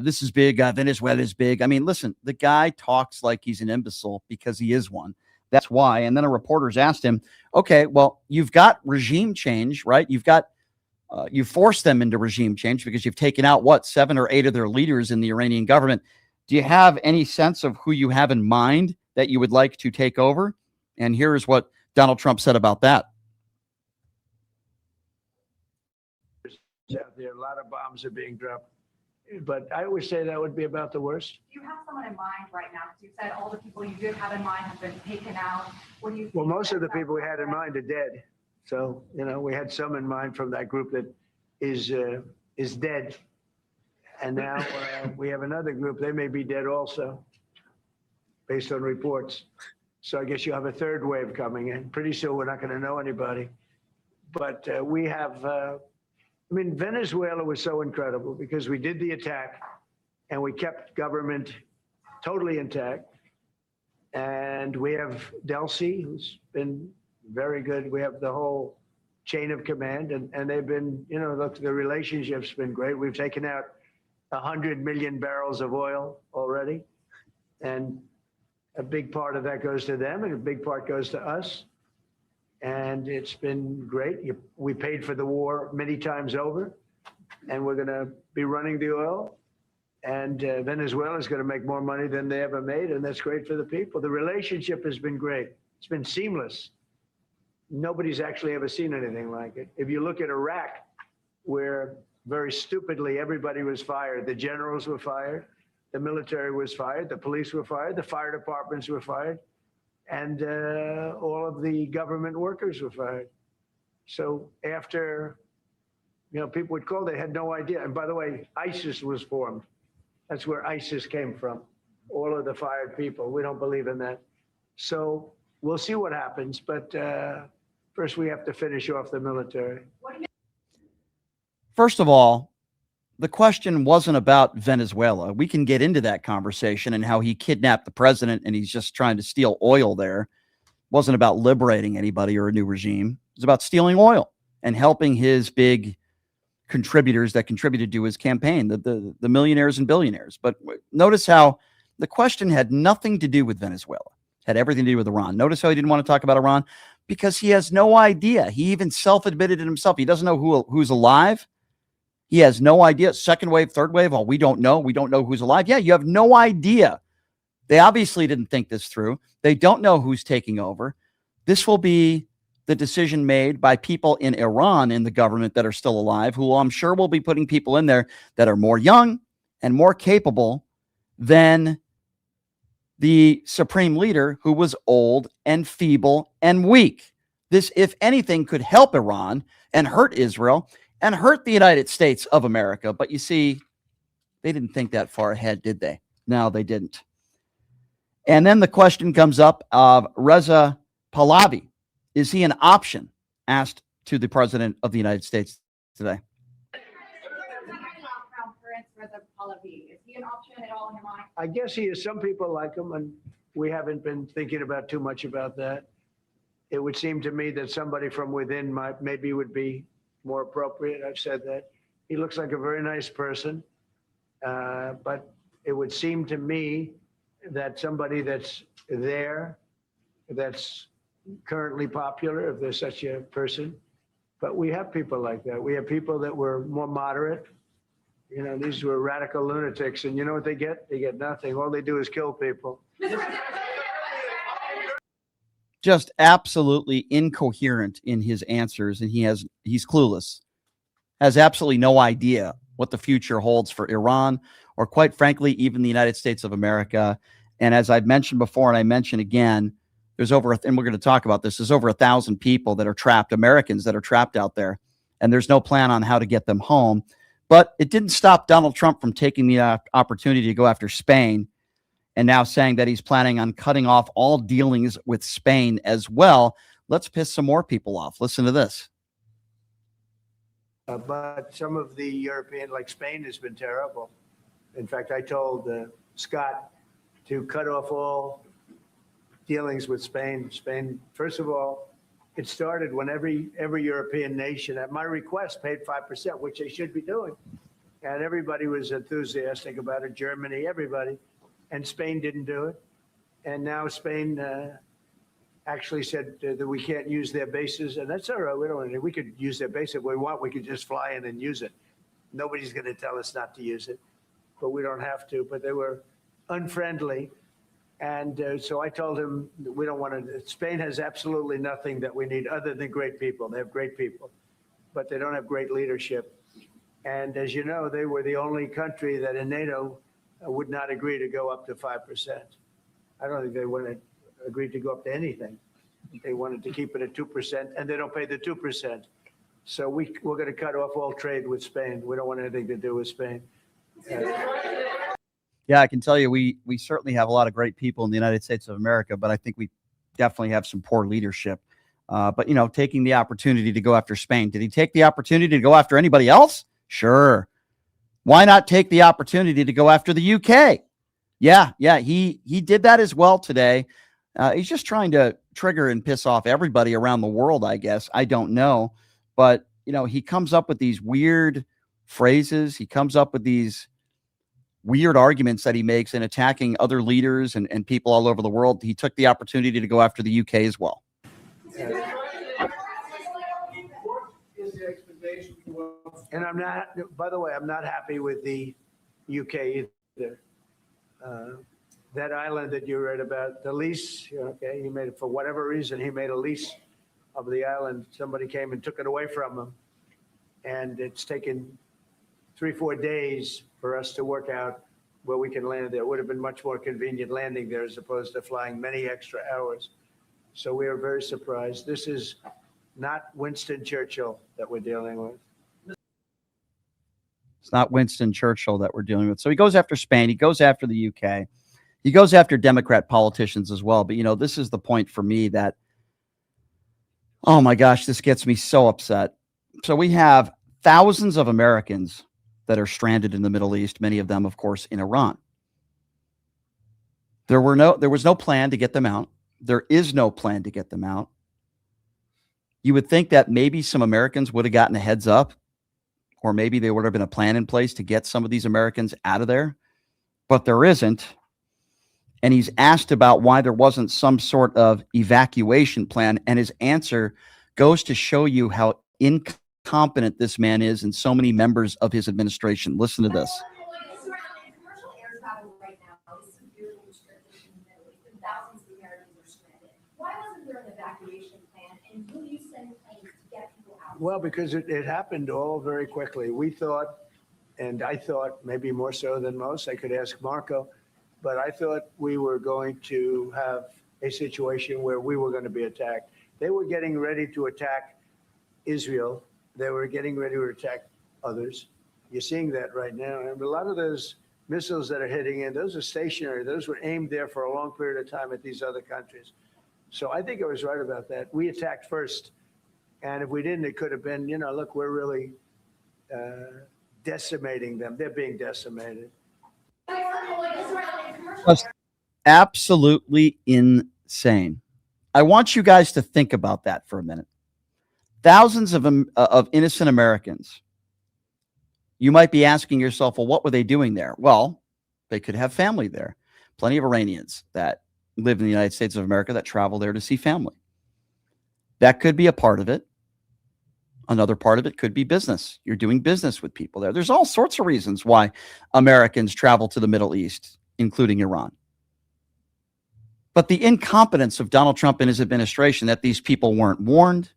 This is big. Venezuela is big. I mean, listen, the guy talks like he's an imbecile because he is one. That's why. And then a reporter's asked him, okay, well, you've got regime change, right? You forced them into regime change because you've taken out, 7 or 8 of their leaders in the Iranian government. Do you have any sense of who you have in mind that you would like to take over? And here's what Donald Trump said about that.
Out there, a lot of bombs are being dropped. But I would say that would be about the worst.
Do you have someone in mind right now? Because you said all the people you did have in mind have been taken out. What do you think?
Well, most of the people we had in mind are dead. So, we had some in mind from that group that is dead. And now we have another group. They may be dead also, based on reports. So I guess you have a third wave coming in. Pretty soon we're not going to know anybody. But we have, Venezuela was so incredible because we did the attack and we kept government totally intact. And we have Delcy, who's been very good. We have the whole chain of command and they've been, look, the relationship's been great. We've taken out 100 million barrels of oil already. And a big part of that goes to them and a big part goes to us. And it's been great. We paid for the war many times over and we're going to be running the oil. And Venezuela is going to make more money than they ever made. And that's great for the people. The relationship has been great. It's been seamless. Nobody's actually ever seen anything like it. If you look at Iraq, where very stupidly everybody was fired, the generals were fired, the military was fired, the police were fired, the fire departments were fired, and all of the government workers were fired. So after, people would call, they had no idea. And by the way, ISIS was formed. That's where ISIS came from. All of the fired people. We don't believe in that. So we'll see what happens. But first we have to finish off the military.
First of all, the question wasn't about Venezuela. We can get into that conversation and how he kidnapped the president and he's just trying to steal oil there. It wasn't about liberating anybody or a new regime. It was about stealing oil and helping his big contributors that contributed to his campaign, the millionaires and billionaires. But notice how the question had nothing to do with Venezuela. It had everything to do with Iran. Notice how he didn't want to talk about Iran because he has no idea. He even self-admitted it himself. He doesn't know who's alive. He has no idea. Second wave, third wave. Oh, we don't know. We don't know who's alive. Yeah, you have no idea. They obviously didn't think this through. They don't know who's taking over. This will be the decision made by people in Iran in the government that are still alive, who I'm sure will be putting people in there that are more young and more capable than the supreme leader who was old and feeble and weak. This, if anything, could help Iran and hurt Israel and hurt the United States of America. But you see, they didn't think that far ahead, did they? No, they didn't. And then the question comes up of Reza Pahlavi. Is he an option? Asked to the president of the United States today.
Is he an option at all in your mind?
I guess he is. Some people like him, and we haven't been thinking about too much about that. It would seem to me that somebody from within maybe would be more appropriate. I've said that. He looks like a very nice person, but it would seem to me that somebody that's there, that's currently popular, if there's such a person. But we have people like that. We have people that were more moderate. You know, these were radical lunatics, and you know what they get? They get nothing. All they do is kill people.
Just absolutely incoherent in his answers, and he's clueless. Has absolutely no idea what the future holds for Iran, or quite frankly, even the United States of America. And as I've mentioned before, and I mention again, there's and we're going to talk about this, there's over 1,000 people that are trapped, Americans that are trapped out there, and there's no plan on how to get them home. But it didn't stop Donald Trump from taking the opportunity to go after Spain and now saying that he's planning on cutting off all dealings with Spain as well. Let's piss some more people off. Listen to this.
But some of the European, like Spain, has been terrible. In fact, I told Scott to cut off all dealings with Spain. Spain, first of all, it started when every European nation, at my request, paid 5%, which they should be doing. And everybody was enthusiastic about it, Germany, everybody. And Spain didn't do it. And now Spain actually said that we can't use their bases. And that's all right. We could use their base if we want. We could just fly in and use it. Nobody's going to tell us not to use it. But we don't have to. But they were unfriendly. And so I told him we don't want to. Spain has absolutely nothing that we need other than great people. They have great people, but they don't have great leadership. And as you know, they were the only country that in NATO would not agree to go up to 5%. I don't think they would have agreed to go up to anything. They wanted to keep it at 2%, and they don't pay the 2%. So we're going to cut off all trade with Spain. We don't want anything to do with Spain.
Yeah, I can tell you we certainly have a lot of great people in the United States of America, but I think we definitely have some poor leadership. But, you know, taking the opportunity to go after Spain. Did he take the opportunity to go after anybody else? Sure. Why not take the opportunity to go after the UK? Yeah, he did that as well today. He's just trying to trigger and piss off everybody around the world, I guess. I don't know. But, you know, he comes up with these weird phrases. He comes up with these weird arguments that he makes in attacking other leaders and people all over the world. He took the opportunity to go after the UK as well.
And I'm not, by the way, I'm not happy with the UK either. That island that you read about, the lease, okay, he made it for whatever reason, he made a lease of the island. Somebody came and took it away from him. And it's taken 3-4 days for us to work out where we can land there. It would have been much more convenient landing there as opposed to flying many extra hours. So we are very surprised. This is not Winston Churchill that we're dealing with.
It's not Winston Churchill that we're dealing with. So he goes after Spain. He goes after the UK. He goes after Democrat politicians as well. But, you know, this is the point for me that, oh my gosh, this gets me so upset. So we have thousands of Americans that are stranded in the Middle East, many of them, of course, in Iran. There was no plan to get them out. There is no plan to get them out. You would think that maybe some Americans would have gotten a heads up, or maybe there would have been a plan in place to get some of these Americans out of there, but there isn't. And he's asked about why there wasn't some sort of evacuation plan, and his answer goes to show you how incompetent this man is and so many members of his administration. Listen to this.
Well, because it happened all very quickly. We thought, and I thought maybe more so than most, I could ask Marco, but I thought we were going to have a situation where we were going to be attacked. They were getting ready to attack Israel. They were getting ready to attack others. You're seeing that right now. And a lot of those missiles that are hitting in, those are stationary. Those were aimed there for a long period of time at these other countries. So I think I was right about that. We attacked first. And if we didn't, it could have been, look, we're really decimating them. They're being decimated.
That's absolutely insane. I want you guys to think about that for a minute. Thousands of innocent Americans. You might be asking yourself, well, what were they doing there? Well, they could have family there. Plenty of Iranians that live in the United States of America that travel there to see family. That could be a part of it. Another part of it could be business. You're doing business with people there. There's all sorts of reasons why Americans travel to the Middle East, including Iran. But the incompetence of Donald Trump and his administration that these people weren't warned,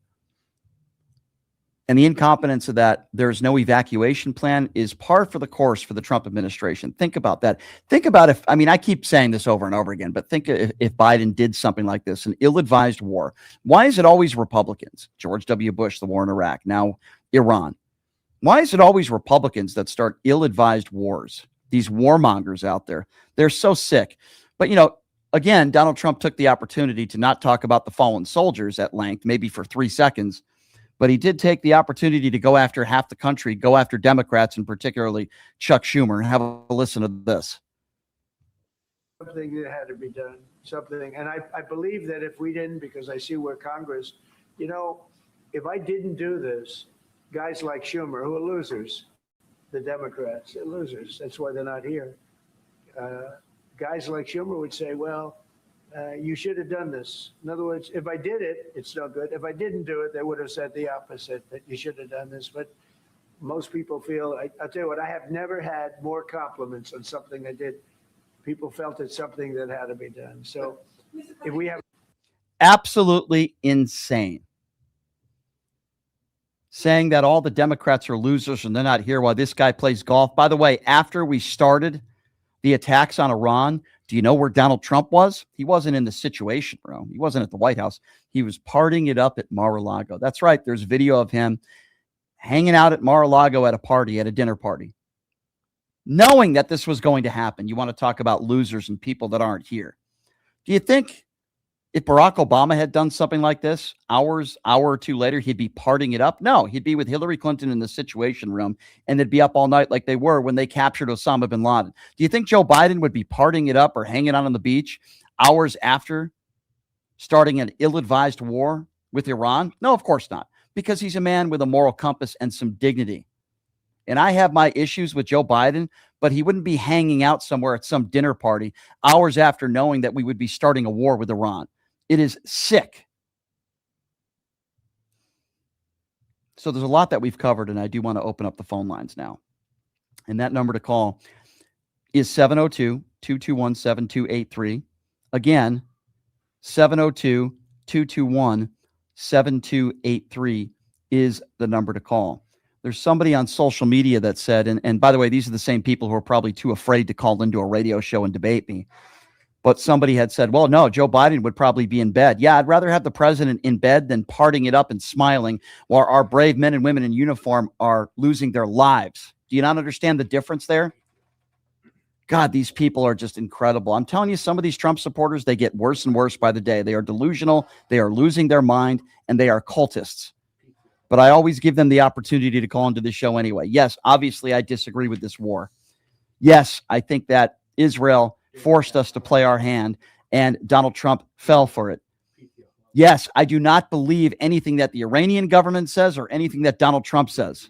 and the incompetence of that there's no evacuation plan is par for the course for the Trump administration. Think about that. Think about I keep saying this over and over again, but think if Biden did something like this, an ill-advised war. Why is it always Republicans? George W. Bush, the war in Iraq, now Iran. Why is it always Republicans that start ill-advised wars? These warmongers out there, they're so sick. But, again, Donald Trump took the opportunity to not talk about the fallen soldiers at length, maybe for 3 seconds. But he did take the opportunity to go after half the country, go after Democrats, and particularly Chuck Schumer. Have a listen to this.
Something that had to be done, something. And I believe that if we didn't, because I see where Congress, if I didn't do this, guys like Schumer, who are losers, the Democrats, they're losers. That's why they're not here. Guys like Schumer would say, well, you should have done this. In other words, if I did it, it's no good. If I didn't do it, they would have said the opposite, that you should have done this. But most people feel, I'll tell you what, I have never had more compliments on something I did. People felt it's something that had to be done. So if we have.
Absolutely insane. Saying that all the Democrats are losers and they're not here while this guy plays golf. By the way, after we started the attacks on Iran, do you know where Donald Trump was? He wasn't in the Situation Room. He wasn't at the White House. He was partying it up at Mar-a-Lago. That's right. There's video of him hanging out at Mar-a-Lago at a party, at a dinner party, knowing that this was going to happen. You want to talk about losers and people that aren't here. Do you think if Barack Obama had done something like this, hour or two later, he'd be partying it up? No, he'd be with Hillary Clinton in the Situation Room, and they'd be up all night like they were when they captured Osama bin Laden. Do you think Joe Biden would be partying it up or hanging out on the beach hours after starting an ill-advised war with Iran? No, of course not, because he's a man with a moral compass and some dignity. And I have my issues with Joe Biden, but he wouldn't be hanging out somewhere at some dinner party hours after knowing that we would be starting a war with Iran. It is sick. So there's a lot that we've covered, and I do want to open up the phone lines now. And that number to call is 702-221-7283. Again, 702-221-7283 is the number to call. There's somebody on social media that said, and by the way, these are the same people who are probably too afraid to call into a radio show and debate me. But somebody had said, well, no, Joe Biden would probably be in bed. Yeah, I'd rather have the president in bed than partying it up and smiling while our brave men and women in uniform are losing their lives. Do you not understand the difference there? God, these people are just incredible. I'm telling you, some of these Trump supporters, they get worse and worse by the day. They are delusional. They are losing their mind, and they are cultists. but I always give them the opportunity to call into the show anyway. Yes, obviously I disagree with this war. Yes, I think that Israel forced us to play our hand and Donald Trump fell for it. Yes, I do not believe anything that the Iranian government says or anything that Donald Trump says.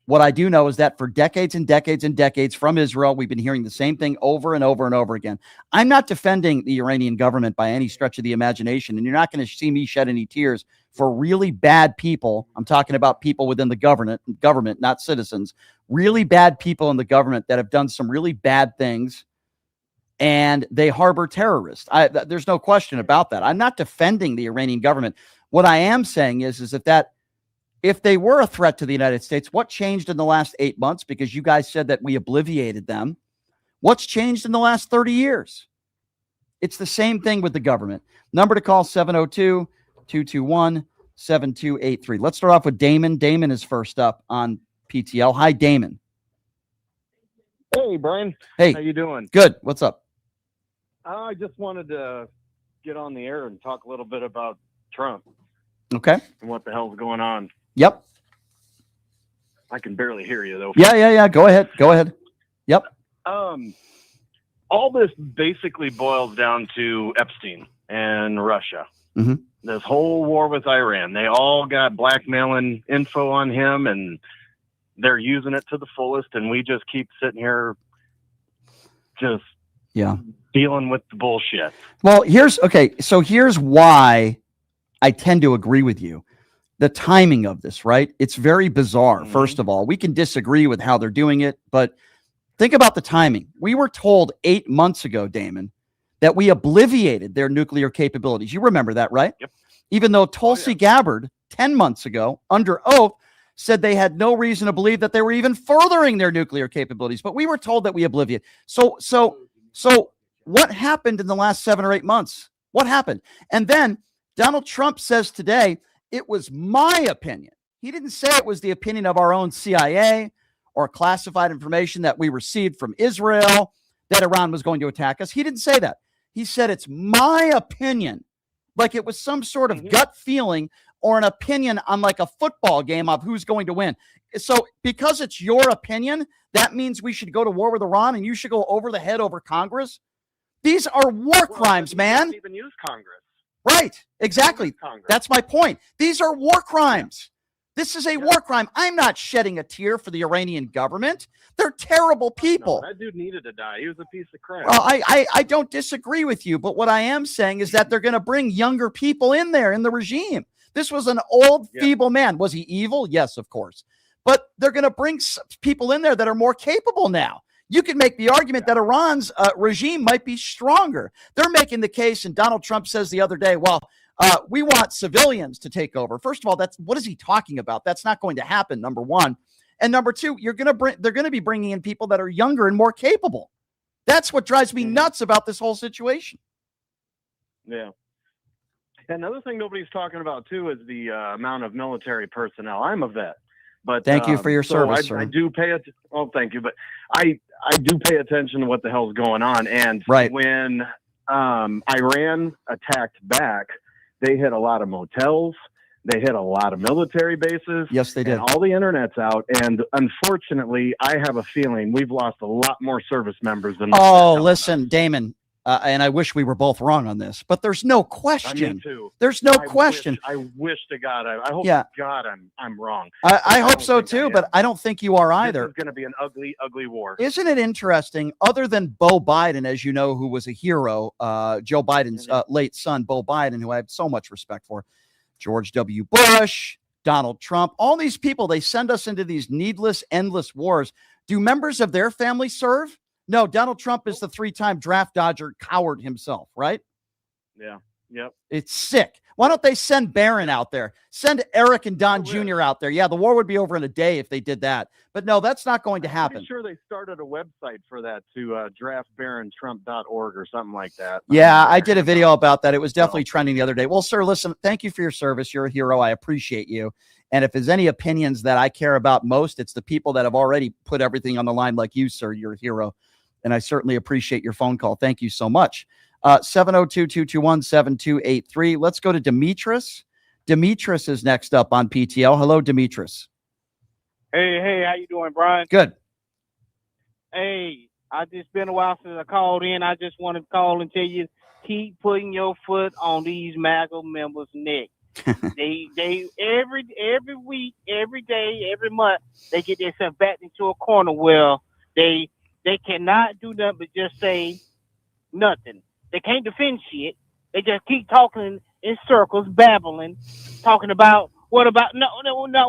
What I do know is that for decades and decades and decades from Israel, we've been hearing the same thing over and over and over again. I'm not defending the Iranian government by any stretch of the imagination, and you're not going to see me shed any tears for really bad people. I'm talking about people within the government, not citizens, really bad people in the government that have done some really bad things, and they harbor terrorists. There's no question about that. I'm not defending the Iranian government. What I am saying is if they were a threat to the United States, what changed in the last 8 months? Because you guys said that we obliviated them. What's changed in the last 30 years? It's the same thing with the government. Number to call 702-221-7283. Let's start off with Damon. Damon is first up on PTL. Hi, Damon.
Hey, Brian.
Hey.
How you doing?
Good. What's up?
I just wanted to get on the air and talk a little bit about Trump
Okay.
and what the hell's going on.
Yep.
I can barely hear you, though.
Yeah. Go ahead. Yep.
All this basically boils down to Epstein and Russia.
Mhm.
This whole war with Iran. They all got blackmailing info on him, and they're using it to the fullest, and we just keep sitting here just dealing with the bullshit.
Well, here's why I tend to agree with you. The timing of this, right? It's very bizarre. First of all, we can disagree with how they're doing it, but think about the timing. We were told 8 months ago, Damon, that we obliviated their nuclear capabilities. You remember that, right?
Yep.
Even though Tulsi Gabbard 10 months ago, under oath, said they had no reason to believe that they were even furthering their nuclear capabilities, but we were told that we obliviated. So what happened in the last 7 or 8 months? What happened? And then Donald Trump says today, it was my opinion. He didn't say it was the opinion of our own CIA or classified information that we received from Israel that Iran was going to attack us. He didn't say that. He said it's my opinion, like it was some sort of gut feeling or an opinion on like a football game of who's going to win. So because it's your opinion, that means we should go to war with Iran and you should go over the head over Congress. These are war crimes, man.
Don't even use Congress.
Right. Exactly.
Congress.
That's my point. These are war crimes. This is a war crime. I'm not shedding a tear for the Iranian government. They're terrible people.
No, that dude needed to die. He was a piece of crap.
Well, I don't disagree with you, but what I am saying is that they're going to bring younger people in there in the regime. This was an old, feeble man. Was he evil? Yes, of course. But they're going to bring people in there that are more capable now. You can make the argument that Iran's regime might be stronger. They're making the case, and Donald Trump says the other day, well, we want civilians to take over. First of all, what is he talking about? That's not going to happen, number one. And number two, they're going to be bringing in people that are younger and more capable. That's what drives me nuts about this whole situation.
Yeah. Another thing nobody's talking about, too, is the amount of military personnel. I'm a vet. But
thank you for your service, sir.
I do pay thank you. But I do pay attention to what the hell's going on. And when Iran attacked back, they hit a lot of motels. They hit a lot of military bases.
Yes, they did.
And all the internet's out. And unfortunately, I have a feeling we've lost a lot more service members than.
Oh, listen, Damon. And I wish we were both wrong on this, but there's no question.
Me too.
There's no question.
I wish to God. I hope to God I'm wrong.
I hope so too, but I don't think you are either.
This is going to be an ugly, ugly war.
Isn't it interesting? Other than Beau Biden, as you know, who was a hero, Joe Biden's late son, Beau Biden, who I have so much respect for, George W. Bush, Donald Trump, all these people, they send us into these needless, endless wars. Do members of their family serve? No, Donald Trump is the 3-time draft dodger coward himself, right?
Yeah. Yep.
It's sick. Why don't they send Barron out there? Send Eric and Don Jr. out there. Yeah, the war would be over in a day if they did that. But no, that's not going to happen.
I'm sure they started a website for that to draftbarrontrump.org or something like that.
Yeah, I did a video about that. It was definitely trending the other day. Well, sir, listen, thank you for your service. You're a hero. I appreciate you. And if there's any opinions that I care about most, it's the people that have already put everything on the line like you, sir. You're a hero. And I certainly appreciate your phone call. Thank you so much. 702-221-7283. Let's go to Demetrius. Demetrius is next up on PTL. Hello, Demetrius.
Hey, how you doing, Brian?
Good.
Hey, I just been a while since I called in. I just want to call and tell you, keep putting your foot on these MAGA members' neck. they every week, every day, every month, they get themselves back into a corner where they cannot do nothing but just say nothing. They can't defend shit. They just keep talking in circles, babbling, talking about what about no,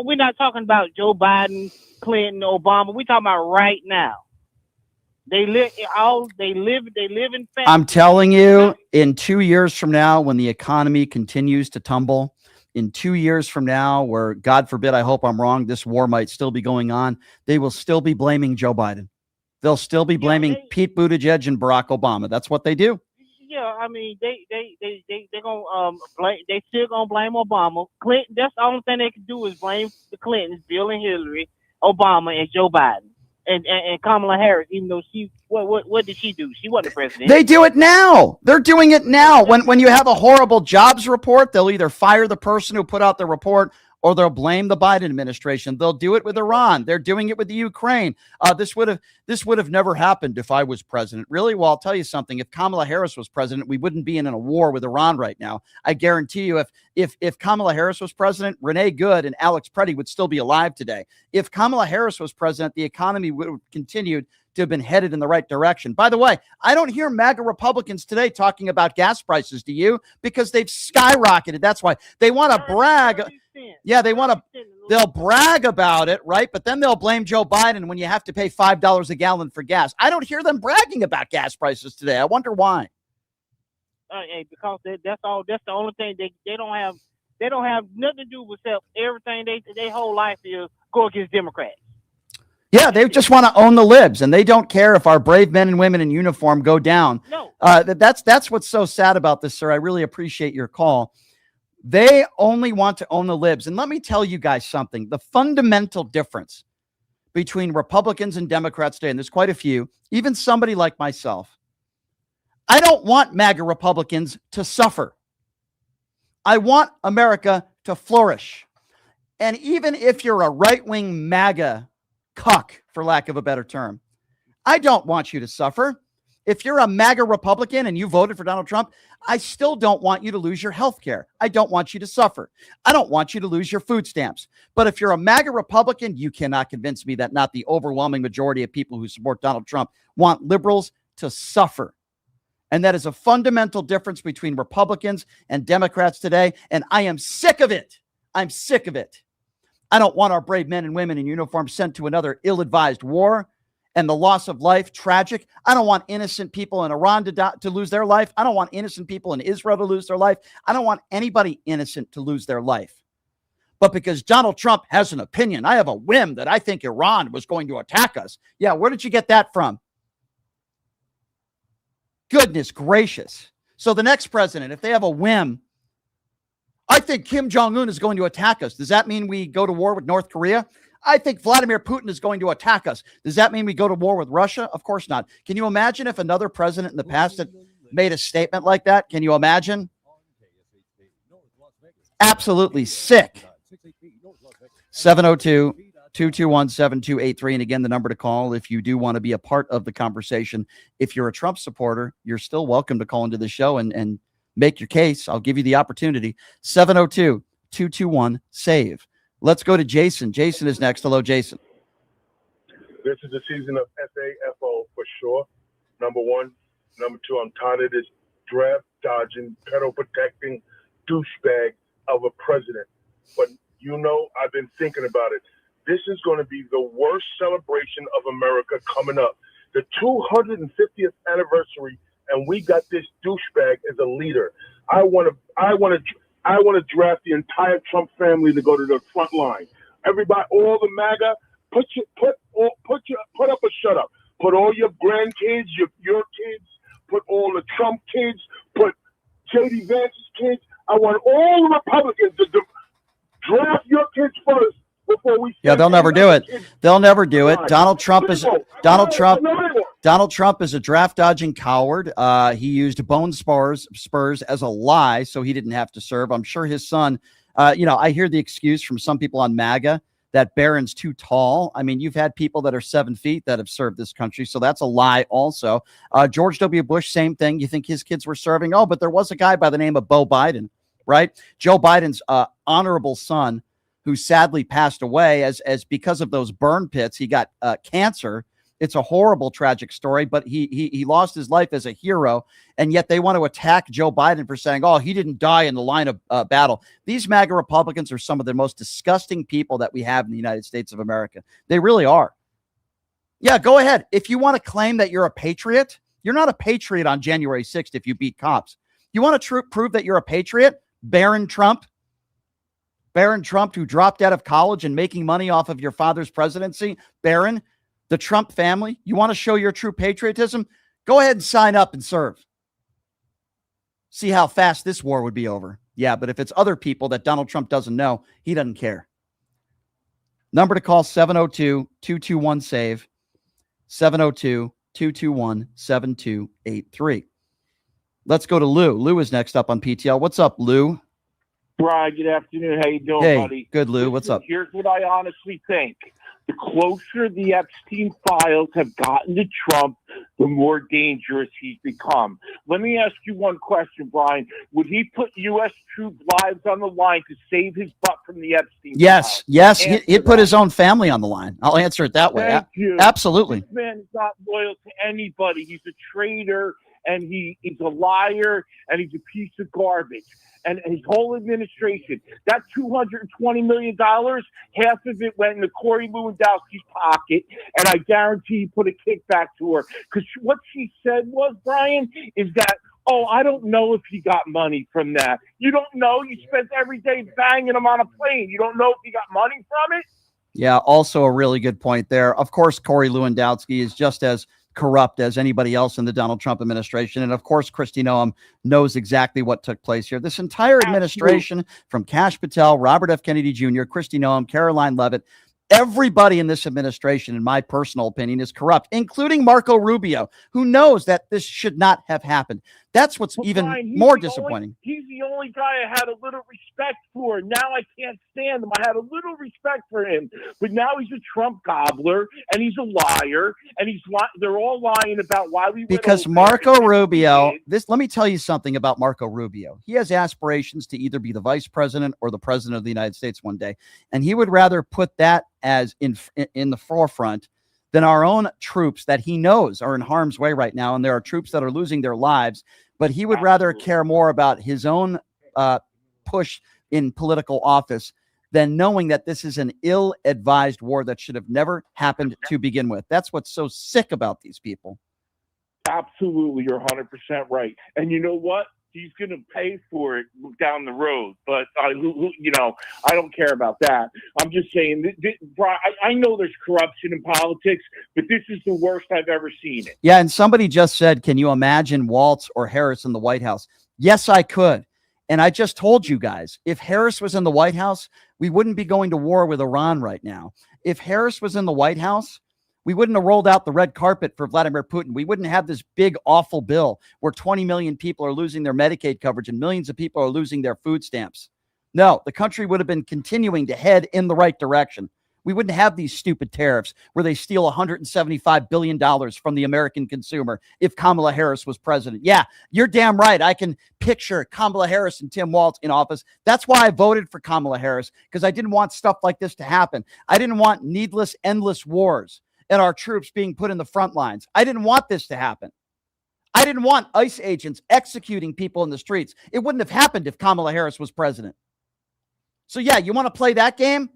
we're not talking about Joe Biden, Clinton, Obama. We're talking about right now. They live in fantasy.
I'm telling you, in 2 years from now, when the economy continues to tumble, in 2 years from now, where God forbid, I hope I'm wrong, this war might still be going on, they will still be blaming Joe Biden. They'll still be blaming Pete Buttigieg and Barack Obama. That's what they do.
Yeah, I mean they gonna blame. They still gonna blame Obama. Clinton. That's the only thing they can do is blame the Clintons, Bill and Hillary, Obama, and Joe Biden, and Kamala Harris. Even though what did she do? She wasn't president.
They do it now. They're doing it now. When you have a horrible jobs report, they'll either fire the person who put out the report, or they'll blame the Biden administration. They'll do it with Iran. They're doing it with the Ukraine. This would have never happened if I was president. Really? Well, I'll tell you something. If Kamala Harris was president, we wouldn't be in a war with Iran right now. I guarantee you, if Kamala Harris was president, Renee Good and Alex Preddy would still be alive today. If Kamala Harris was president, the economy would have continued to have been headed in the right direction. By the way, I don't hear MAGA Republicans today talking about gas prices. Do you? Because they've skyrocketed. That's why they want to brag. Yeah, they'll brag about it, right? But then they'll blame Joe Biden when you have to pay $5 a gallon for gas. I don't hear them bragging about gas prices today. I wonder why.
Hey, because that's all. That's the only thing they don't have. They don't have nothing to do with everything. Their whole life is go against Democrats.
Yeah, they just want to own the libs, and they don't care if our brave men and women in uniform go down.
No.
That's what's so sad about this, sir. I really appreciate your call. They only want to own the libs. And let me tell you guys something. The fundamental difference between Republicans and Democrats today, and there's quite a few, even somebody like myself, I don't want MAGA Republicans to suffer. I want America to flourish. And even if you're a right-wing MAGA cuck, for lack of a better term, I don't want you to suffer. If you're a MAGA Republican and you voted for Donald Trump, I still don't want you to lose your health care. I don't want you to suffer. I don't want you to lose your food stamps. But if you're a MAGA Republican, you cannot convince me that not the overwhelming majority of people who support Donald Trump want liberals to suffer. And that is a fundamental difference between Republicans and Democrats today. And I am sick of it. I'm sick of it. I don't want our brave men and women in uniform sent to another ill-advised war and the loss of life tragic. I don't want innocent people in Iran to lose their life. I don't want innocent people in Israel to lose their life. I don't want anybody innocent to lose their life. But because Donald Trump has an opinion, I have a whim that I think Iran was going to attack us. Yeah, where did you get that from? Goodness gracious. So the next president, if they have a whim, I think Kim Jong-un is going to attack us. Does that mean we go to war with North Korea? I think Vladimir Putin is going to attack us. Does that mean we go to war with Russia? Of course not. Can you imagine if another president in the past had made a statement like that? Can you imagine? Absolutely sick. 702-221-7283. And again, the number to call if you do want to be a part of the conversation. If you're a Trump supporter, you're still welcome to call into the show and make your case. I'll give you the opportunity. 702-221-SAVE. Let's go to Jason. Jason is next. Hello, Jason.
This is the season of SAFO for sure. Number one. Number two, I'm tired of this draft dodging, pedal protecting douchebag of a president. But you know, I've been thinking about it. This is going to be the worst celebration of America coming up. The 250th anniversary, and we got this douchebag as a leader. I want to draft the entire Trump family to go to the front line. Everybody, all the MAGA, put up or shut up. Put all your grandkids, your kids, put all the Trump kids, put J.D. Vance's kids. I want all the Republicans to draft your kids first before we.
Yeah, they'll never do it. They'll never do it. Donald Trump is a draft dodging coward. He used bone spurs as a lie, so he didn't have to serve. I'm sure his son I hear the excuse from some people on MAGA that Barron's too tall. I mean, you've had people that are 7 feet that have served this country, so that's a lie also. George W. Bush, same thing. You think his kids were serving? Oh, but there was a guy by the name of Beau Biden, right? Joe Biden's honorable son, who sadly passed away as because of those burn pits. He got cancer. It's a horrible, tragic story, but he lost his life as a hero, and yet they want to attack Joe Biden for saying, oh, he didn't die in the line of battle. These MAGA Republicans are some of the most disgusting people that we have in the United States of America. They really are. Yeah, go ahead. If you want to claim that you're a patriot, you're not a patriot on January 6th if you beat cops. You want to prove that you're a patriot? Barron Trump, who dropped out of college and making money off of your father's presidency. Barron, the Trump family. You want to show your true patriotism? Go ahead and sign up and serve. See how fast this war would be over. Yeah, but if it's other people that Donald Trump doesn't know, he doesn't care. Number to call, 702-221-SAVE, 702-221-7283. Let's go to Lou. Lou is next up on PTL. What's up, Lou?
Brian, good afternoon. How you doing,
Hey,
buddy?
good, Lou. What's up?
Here's what I honestly think. The closer the Epstein files have gotten to Trump, the more dangerous he's become. Let me ask you one question, Brian. Would he put U.S. troop lives on the line to save his butt from the Epstein
Yes,
files?
yes.
Answer
He'd put
that.
his own family on the line. I'll answer it that way.
Thank you.
Absolutely.
This man is not loyal to anybody. He's a traitor, and he's a liar, and he's a piece of garbage. And his whole administration, that $220 million, half of it went into Corey Lewandowski's pocket, and I guarantee he put a kickback to her. Because what she said was, Brian, is that, oh, I don't know if he got money from that. You don't know? You spent every day banging him on a plane. You don't know if he got money from it?
Yeah, also a really good point there. Of course, Corey Lewandowski is just as corrupt as anybody else in the Donald Trump administration. And of course, Kristi Noem knows exactly what took place here. This entire administration, from Kash Patel, Robert F. Kennedy Jr., Kristi Noem, Caroline Leavitt, everybody in this administration, in my personal opinion, is corrupt, including Marco Rubio, who knows that this should not have happened. That's what's even
Brian,
more disappointing.
He's the only guy I had a little respect for. Now I can't stand him. I had a little respect for him, but now he's a Trump gobbler, and he's a liar, and they're all lying about why we went
Because
over
Marco
there.
Rubio, let me tell you something about Marco Rubio. He has aspirations to either be the vice president or the president of the United States one day, and he would rather put that as in the forefront than our own troops that he knows are in harm's way right now, and there are troops that are losing their lives. But he would rather care more about his own push in political office than knowing that this is an ill-advised war that should have never happened to begin with. That's what's so sick about these people.
Absolutely, you're 100% right. And you know what? He's going to pay for it down the road. But I don't care about that. I'm just saying, I know there's corruption in politics, but this is the worst I've ever seen it.
Yeah, and somebody just said, can you imagine Waltz or Harris in the White House? Yes, I could. And I just told you guys, if Harris was in the White House, we wouldn't be going to war with Iran right now. If Harris was in the White House, we wouldn't have rolled out the red carpet for Vladimir Putin. We wouldn't have this big, awful bill where 20 million people are losing their Medicaid coverage and millions of people are losing their food stamps. No, the country would have been continuing to head in the right direction. We wouldn't have these stupid tariffs where they steal $175 billion from the American consumer if Kamala Harris was president. Yeah, you're damn right. I can picture Kamala Harris and Tim Walz in office. That's why I voted for Kamala Harris, because I didn't want stuff like this to happen. I didn't want needless, endless wars and our troops being put in the front lines. I didn't want this to happen. I didn't want ICE agents executing people in the streets. It wouldn't have happened if Kamala Harris was president. So yeah, you want to play that game?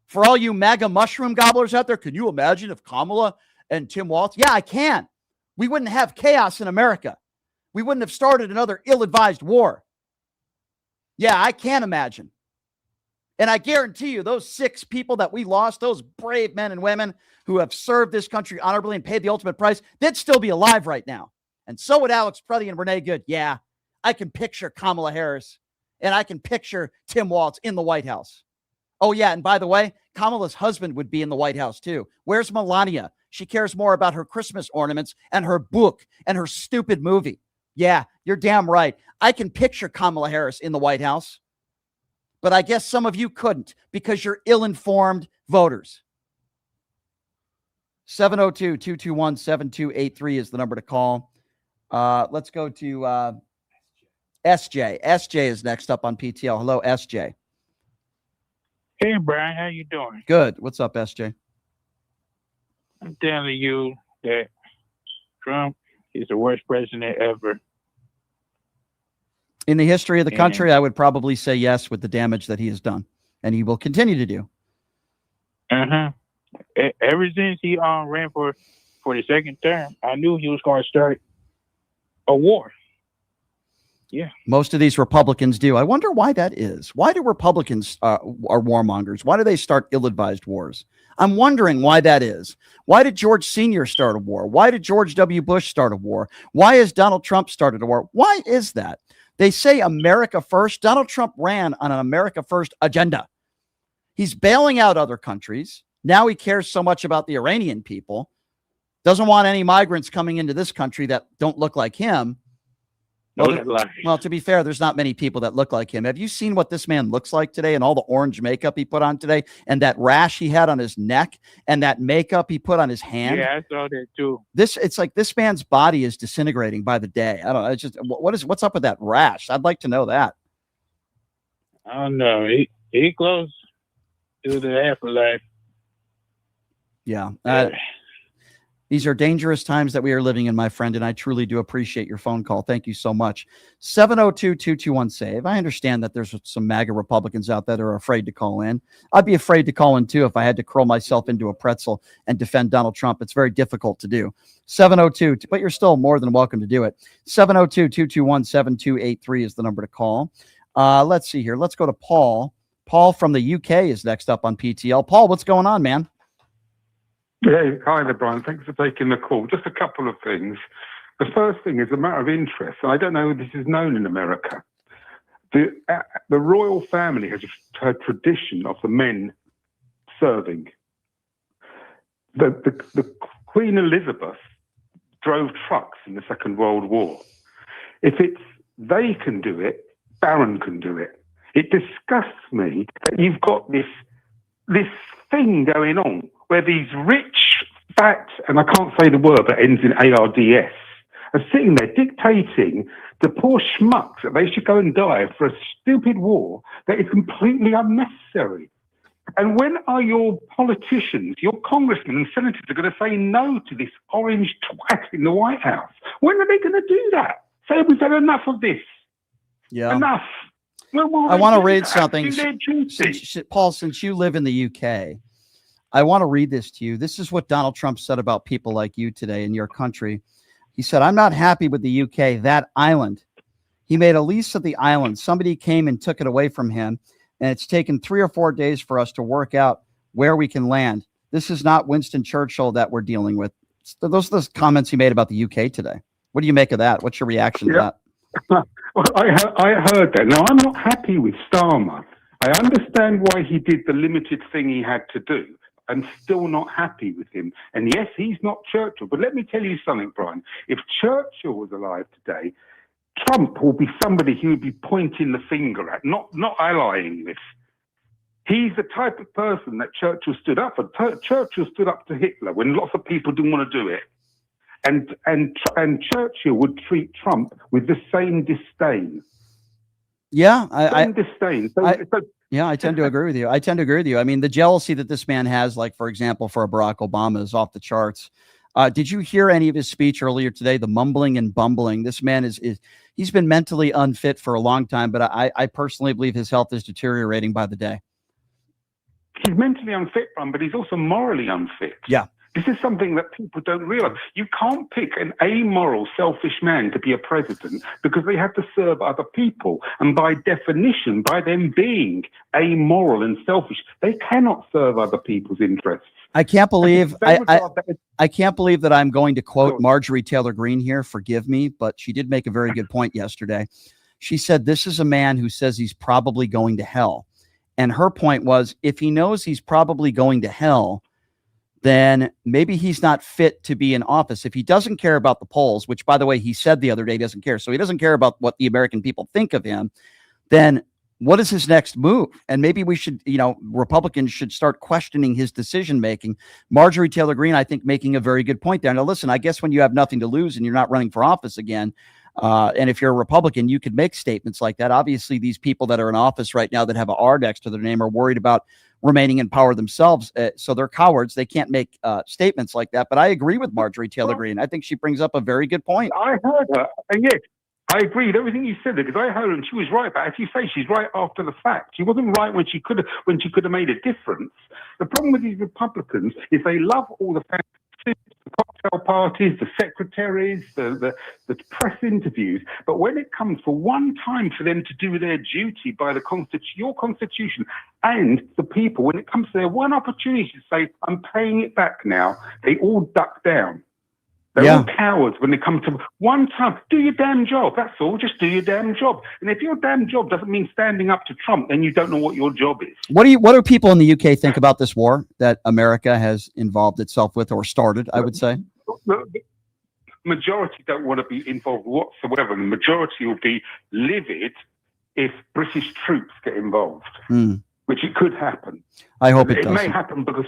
For all you MAGA mushroom gobblers out there, can you imagine if Kamala and Tim Walz? Yeah, I can. We wouldn't have chaos in America. We wouldn't have started another ill-advised war. Yeah, I can imagine. And I guarantee you, those 6 people that we lost, those brave men and women who have served this country honorably and paid the ultimate price, they'd still be alive right now. And so would Alex Pruddy and Renee Good. Yeah, I can picture Kamala Harris and I can picture Tim Walz in the White House. Oh, yeah, and by the way, Kamala's husband would be in the White House, too. Where's Melania? She cares more about her Christmas ornaments and her book and her stupid movie. Yeah, you're damn right. I can picture Kamala Harris in the White House. But I guess some of you couldn't because you're ill-informed voters. 702-221-7283 is the number to call. Let's go to SJ. SJ is next up on PTL. Hello, SJ.
Hey, Brian, how you doing?
Good. What's up, SJ?
I'm telling you that Trump is the worst president ever.
In the history of the country, I would probably say yes with the damage that he has done, and he will continue to do.
Uh-huh. Ever since he ran for the second term, I knew he was going to start a war. Yeah.
Most of these Republicans do. I wonder why that is. Why do Republicans are warmongers? Why do they start ill-advised wars? I'm wondering why that is. Why did George Sr. start a war? Why did George W. Bush start a war? Why has Donald Trump started a war? Why is that? They say America first. Donald Trump ran on an America first agenda. He's bailing out other countries. Now he cares so much about the Iranian people. Doesn't want any migrants coming into this country that don't look like him. Well, to be fair, there's not many people that look like him. Have you seen what this man looks like today and all the orange makeup he put on today and that rash he had on his neck and that makeup he put on his hand?
Yeah, I saw that too.
It's like this man's body is disintegrating by the day. I don't know. It's just what's up with that rash? I'd like to know that.
I don't know. He close to the afterlife.
Yeah. These are dangerous times that we are living in, my friend, and I truly do appreciate your phone call. Thank you so much. 702-221-SAVE. I understand that there's some MAGA Republicans out there that are afraid to call in. I'd be afraid to call in, too, if I had to curl myself into a pretzel and defend Donald Trump. It's very difficult to do. 702, but you're still more than welcome to do it. 702-221-7283 is the number to call. Let's see here. Let's go to Paul. Paul from the UK is next up on PTL. Paul, what's going on, man?
Hey, hi there, Brian. Thanks for taking the call. Just a couple of things. The first thing is a matter of interest. I don't know if this is known in America. The royal family has a tradition of the men serving. The Queen Elizabeth drove trucks in the Second World War. If they can do it, Baron can do it. It disgusts me that you've got this thing going on where these rich, fat, and I can't say the word, but ends in ARDS, are sitting there dictating the poor schmucks that they should go and die for a stupid war that is completely unnecessary. And when are your politicians, your congressmen and senators are going to say no to this orange twat in the White House? When are they going to do that? Say we've had enough of this.
Yeah.
Enough.
I want to read something. Paul, since you live in the UK, I want to read this to you. This is what Donald Trump said about people like you today in your country. He said, I'm not happy with the UK, that island. He made a lease of the island. Somebody came and took it away from him, and it's taken 3 or 4 days for us to work out where we can land. This is not Winston Churchill that we're dealing with. Those are the comments he made about the UK today. What do you make of that? What's your reaction to that?
Well, I heard that. Now, I'm not happy with Starmer. I understand why he did the limited thing he had to do. I'm still not happy with him. And yes, he's not Churchill. But let me tell you something, Brian. If Churchill was alive today, Trump will be somebody he would be pointing the finger at, not allying with. He's the type of person that Churchill stood up for. Churchill stood up to Hitler when lots of people didn't want to do it. And Churchill would treat Trump with the same disdain.
Yeah,
disdain.
Yeah, I tend to agree with you. I mean, the jealousy that this man has, like, for example, for Barack Obama is off the charts. Did you hear any of his speech earlier today? The mumbling and bumbling. This man he's been mentally unfit for a long time, but I personally believe his health is deteriorating by the day.
He's mentally unfit, but he's also morally unfit.
Yeah.
This is something that people don't realize. You can't pick an amoral, selfish man to be a president because they have to serve other people. And by definition, by them being amoral and selfish, they cannot serve other people's interests.
I can't believe I can't believe that I'm going to quote Marjorie Taylor Greene here. Forgive me, but she did make a very good point yesterday. She said, this is a man who says he's probably going to hell. And her point was, if he knows he's probably going to hell, then maybe he's not fit to be in office. If he doesn't care about the polls, which, by the way, he said the other day he doesn't care. So he doesn't care about what the American people think of him. Then what is his next move? And maybe we should, Republicans should start questioning his decision making. Marjorie Taylor Greene, I think, making a very good point there. Now, listen, I guess when you have nothing to lose and you're not running for office again, and if you're a Republican, you could make statements like that. Obviously, these people that are in office right now that have an R next to their name are worried about remaining in power themselves. So they're cowards. They can't make statements like that. But I agree with Marjorie Taylor Greene. I think she brings up a very good point.
I heard her, and yes, I agree with everything you said there, because I heard her and she was right. But as you say, she's right after the fact. She wasn't right when she could have made a difference. The problem with these Republicans is they love all the fancy suits, the cocktail parties, the secretaries, the press interviews. But when it comes for one time for them to do their duty by the your Constitution and the people, when it comes to their one opportunity to say, I'm paying it back now, they all duck down. They're all cowards when they come to one time. Do your damn job. That's all. Just do your damn job. And if your damn job doesn't mean standing up to Trump, then you don't know what your job is.
What do people in the UK think about this war that America has involved itself with, or started, I would say?
The majority don't want to be involved whatsoever. The majority will be livid if British troops get involved, which it could happen.
I hope it
doesn't. It may happen because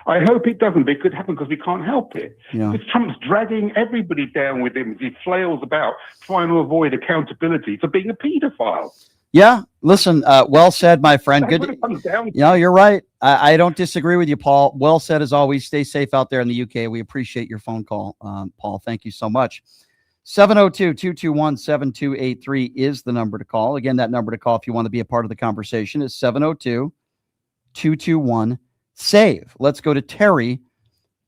I hope it doesn't, but it could happen because we can't help it.
Yeah.
Because Trump's dragging everybody down with him as he flails about, trying to avoid accountability for being a paedophile.
Yeah, listen, well said, my friend. Good. You're right. I don't disagree with you, Paul. Well said as always. Stay safe out there in the UK. We appreciate your phone call, Paul. Thank you so much. 702-221-7283 is the number to call. Again, that number to call if you want to be a part of the conversation is 702-221-SAVE. Let's go to Terry.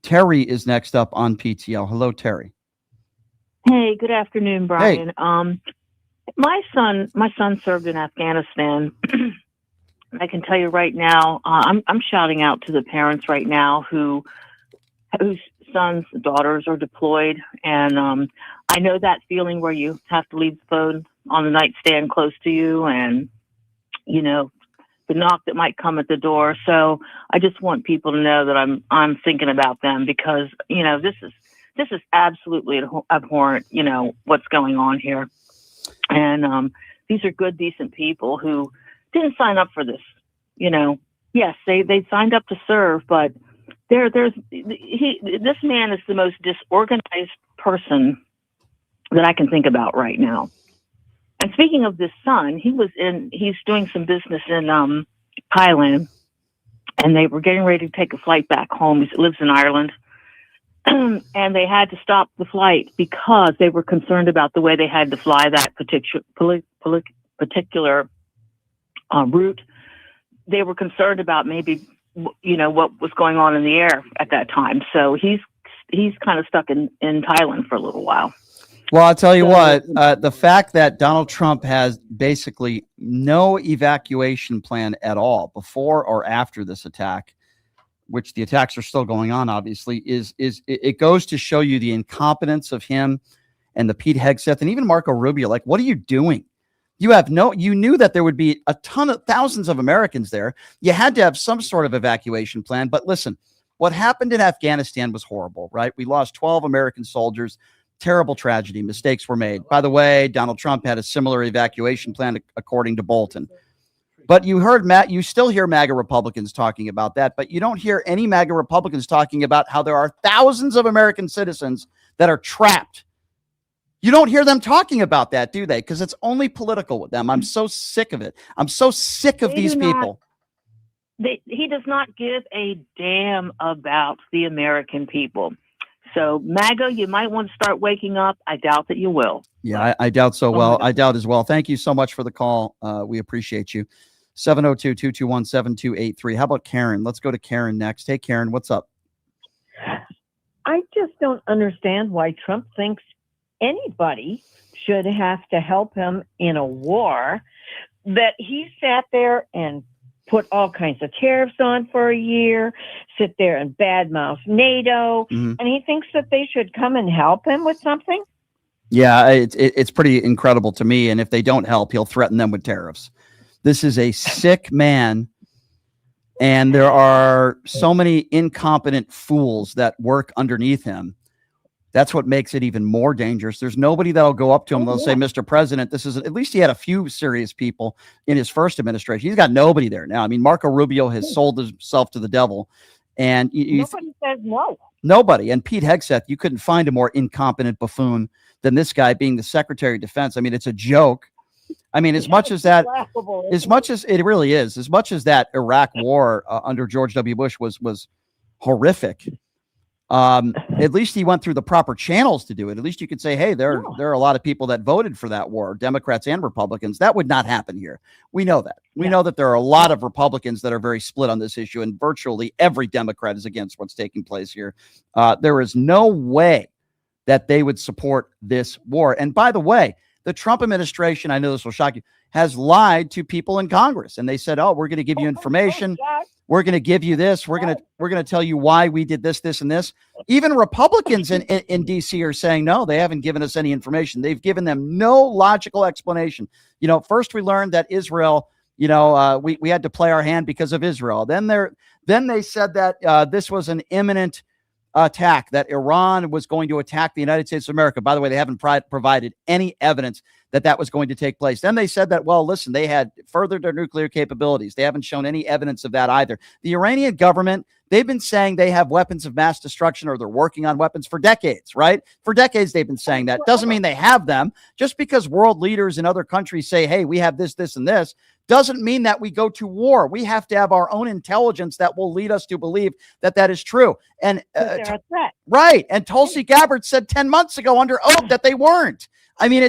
Terry is next up on PTL. Hello, Terry.
Hey, good afternoon, Brian.
Hey.
My son served in Afghanistan. I can tell you right now, I'm shouting out to the parents right now whose sons, daughters are deployed, and I know that feeling where you have to leave the phone on the nightstand close to you, and the knock that might come at the door. So I just want people to know that I'm thinking about them, because this is absolutely abhorrent. What's going on here. And these are good, decent people who didn't sign up for this. Yes, they signed up to serve, but this man is the most disorganized person that I can think about right now. And speaking of this son, he's doing some business in Thailand, and they were getting ready to take a flight back home. He lives in Ireland. And they had to stop the flight because they were concerned about the way they had to fly that particular route. They were concerned about maybe, what was going on in the air at that time. So he's kind of stuck in Thailand for a little while.
Well, I'll tell you what, the fact that Donald Trump has basically no evacuation plan at all before or after this attack, which the attacks are still going on, obviously, it goes to show you the incompetence of him and the Pete Hegseth and even Marco Rubio. Like, what are you doing? You knew that there would be thousands of Americans there. You had to have some sort of evacuation plan. But listen, what happened in Afghanistan was horrible, right? We lost 12 American soldiers. Terrible tragedy. Mistakes were made. By the way, Donald Trump had a similar evacuation plan, according to Bolton. But you still hear MAGA Republicans talking about that, but you don't hear any MAGA Republicans talking about how there are thousands of American citizens that are trapped. You don't hear them talking about that, do they? Because it's only political with them. I'm so sick of it. I'm so sick of these people.
He does not give a damn about the American people. So MAGA, you might want to start waking up. I doubt that you will.
Yeah, I doubt so. Well, I doubt as well. Thank you so much for the call. We appreciate you. 702-221-7283. How about Karen? Let's go to Karen next. Hey, Karen, what's up?
I just don't understand why Trump thinks anybody should have to help him in a war that he sat there and put all kinds of tariffs on for a year, sit there and badmouth NATO, and he thinks that they should come and help him with something?
Yeah, it's pretty incredible to me. And if they don't help, he'll threaten them with tariffs. This is a sick man, and there are so many incompetent fools that work underneath him That's what makes it even more dangerous. There's nobody that'll go up to him. They'll say, Mr. President, this is, at least he had a few serious people in his first administration. He's got nobody there now. I mean, Marco Rubio has sold himself to the devil. And
Nobody says no.
nobody. And Pete Hegseth, you couldn't find a more incompetent buffoon than this guy being the Secretary of Defense. I mean, it's a joke. I mean, as much as that, as much as it really is, as much as that Iraq war under George W. Bush was horrific, at least he went through the proper channels to do it. At least you could say, hey, there are a lot of people that voted for that war, Democrats and Republicans. That would not happen here. We know that. We know that there are a lot of Republicans that are very split on this issue, and virtually every Democrat is against what's taking place here. There is no way that they would support this war. And by the way, the Trump administration, I know this will shock you, has lied to people in Congress. And they said, oh, we're going to give you information. We're going to give you this. We're going to tell you why we did this, this, and this. Even Republicans in D.C. are saying, no, they haven't given us any information. They've given them no logical explanation. You know, first we learned that Israel, you know, we had to play our hand because of Israel. Then they said that this was an imminent attack, that Iran was going to attack the United States of America. By the way, they haven't provided any evidence that that was going to take place. Then they said that, well, listen, they had furthered their nuclear capabilities. They haven't shown any evidence of that either. The Iranian government, they've been saying they have weapons of mass destruction, or they're working on weapons for decades, right? For decades, they've been saying that. Doesn't mean they have them. Just because world leaders in other countries say, hey, we have this, this, and this, doesn't mean that we go to war. We have to have our own intelligence that will lead us to believe that that is true. And
They're a threat.
right. And Tulsi Gabbard said 10 months ago under oath that they weren't. I mean,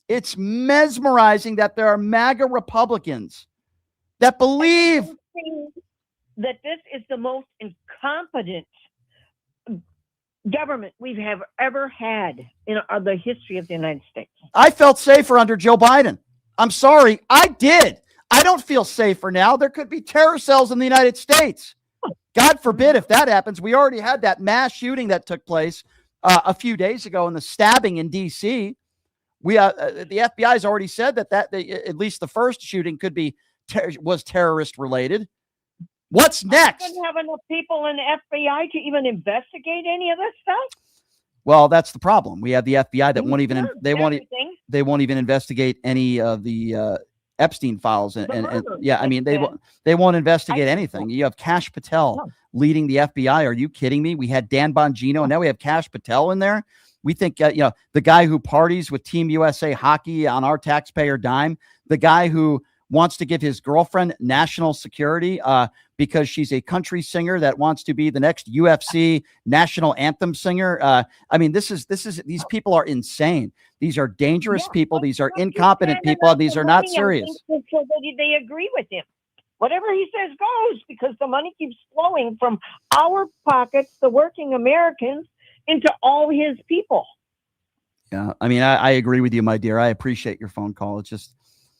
it's mesmerizing that there are MAGA Republicans that believe
that this is the most incompetent government we've ever had in the history of the United States.
I felt safer under Joe Biden. I'm sorry, I did. I don't feel safer now. There could be terror cells in the United States. God forbid if that happens. We already had that mass shooting that took place a few days ago, and the stabbing in D.C. The FBI has already said that at least the first shooting could be was terrorist related. What's next?
We don't have enough people in the FBI to even investigate any of this stuff.
Well, that's the problem. We have the FBI that won't even they won't even investigate any of the Epstein files and yeah, I mean they won't investigate anything. You have Kash Patel leading the FBI. Are you kidding me? We had Dan Bongino, and now we have Kash Patel in there. We think the guy who parties with Team USA hockey on our taxpayer dime, the guy who wants to give his girlfriend national security because she's a country singer that wants to be the next UFC national anthem singer. I mean, these people are insane. These are dangerous people. These are incompetent people. And these are not serious.
So that they agree with him. Whatever he says goes, because the money keeps flowing from our pockets, the working Americans, into all his people.
Yeah, I mean, I agree with you, my dear. I appreciate your phone call. It's just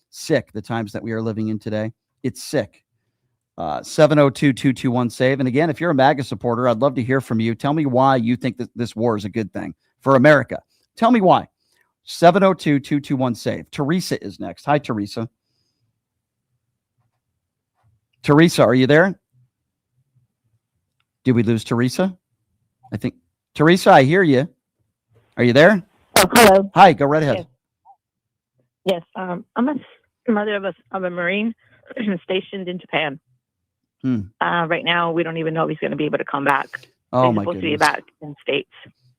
sick, the times that we are living in today. It's sick. 702-221-SAVE. And again, if you're a MAGA supporter, I'd love to hear from you. Tell me why you think that this war is a good thing for America. Tell me why. 702-221-SAVE. Teresa is next. Hi, Teresa. Teresa, are you there? Did we lose Teresa? I think. Teresa, I hear you. Are you there?
Oh, hello.
Hi, go right ahead.
Yes. I'm a mother of a Marine stationed in Japan. Right now, we don't even know if he's going to be able to come back.
Oh,
he's
my
supposed
goodness.
to be back in the States.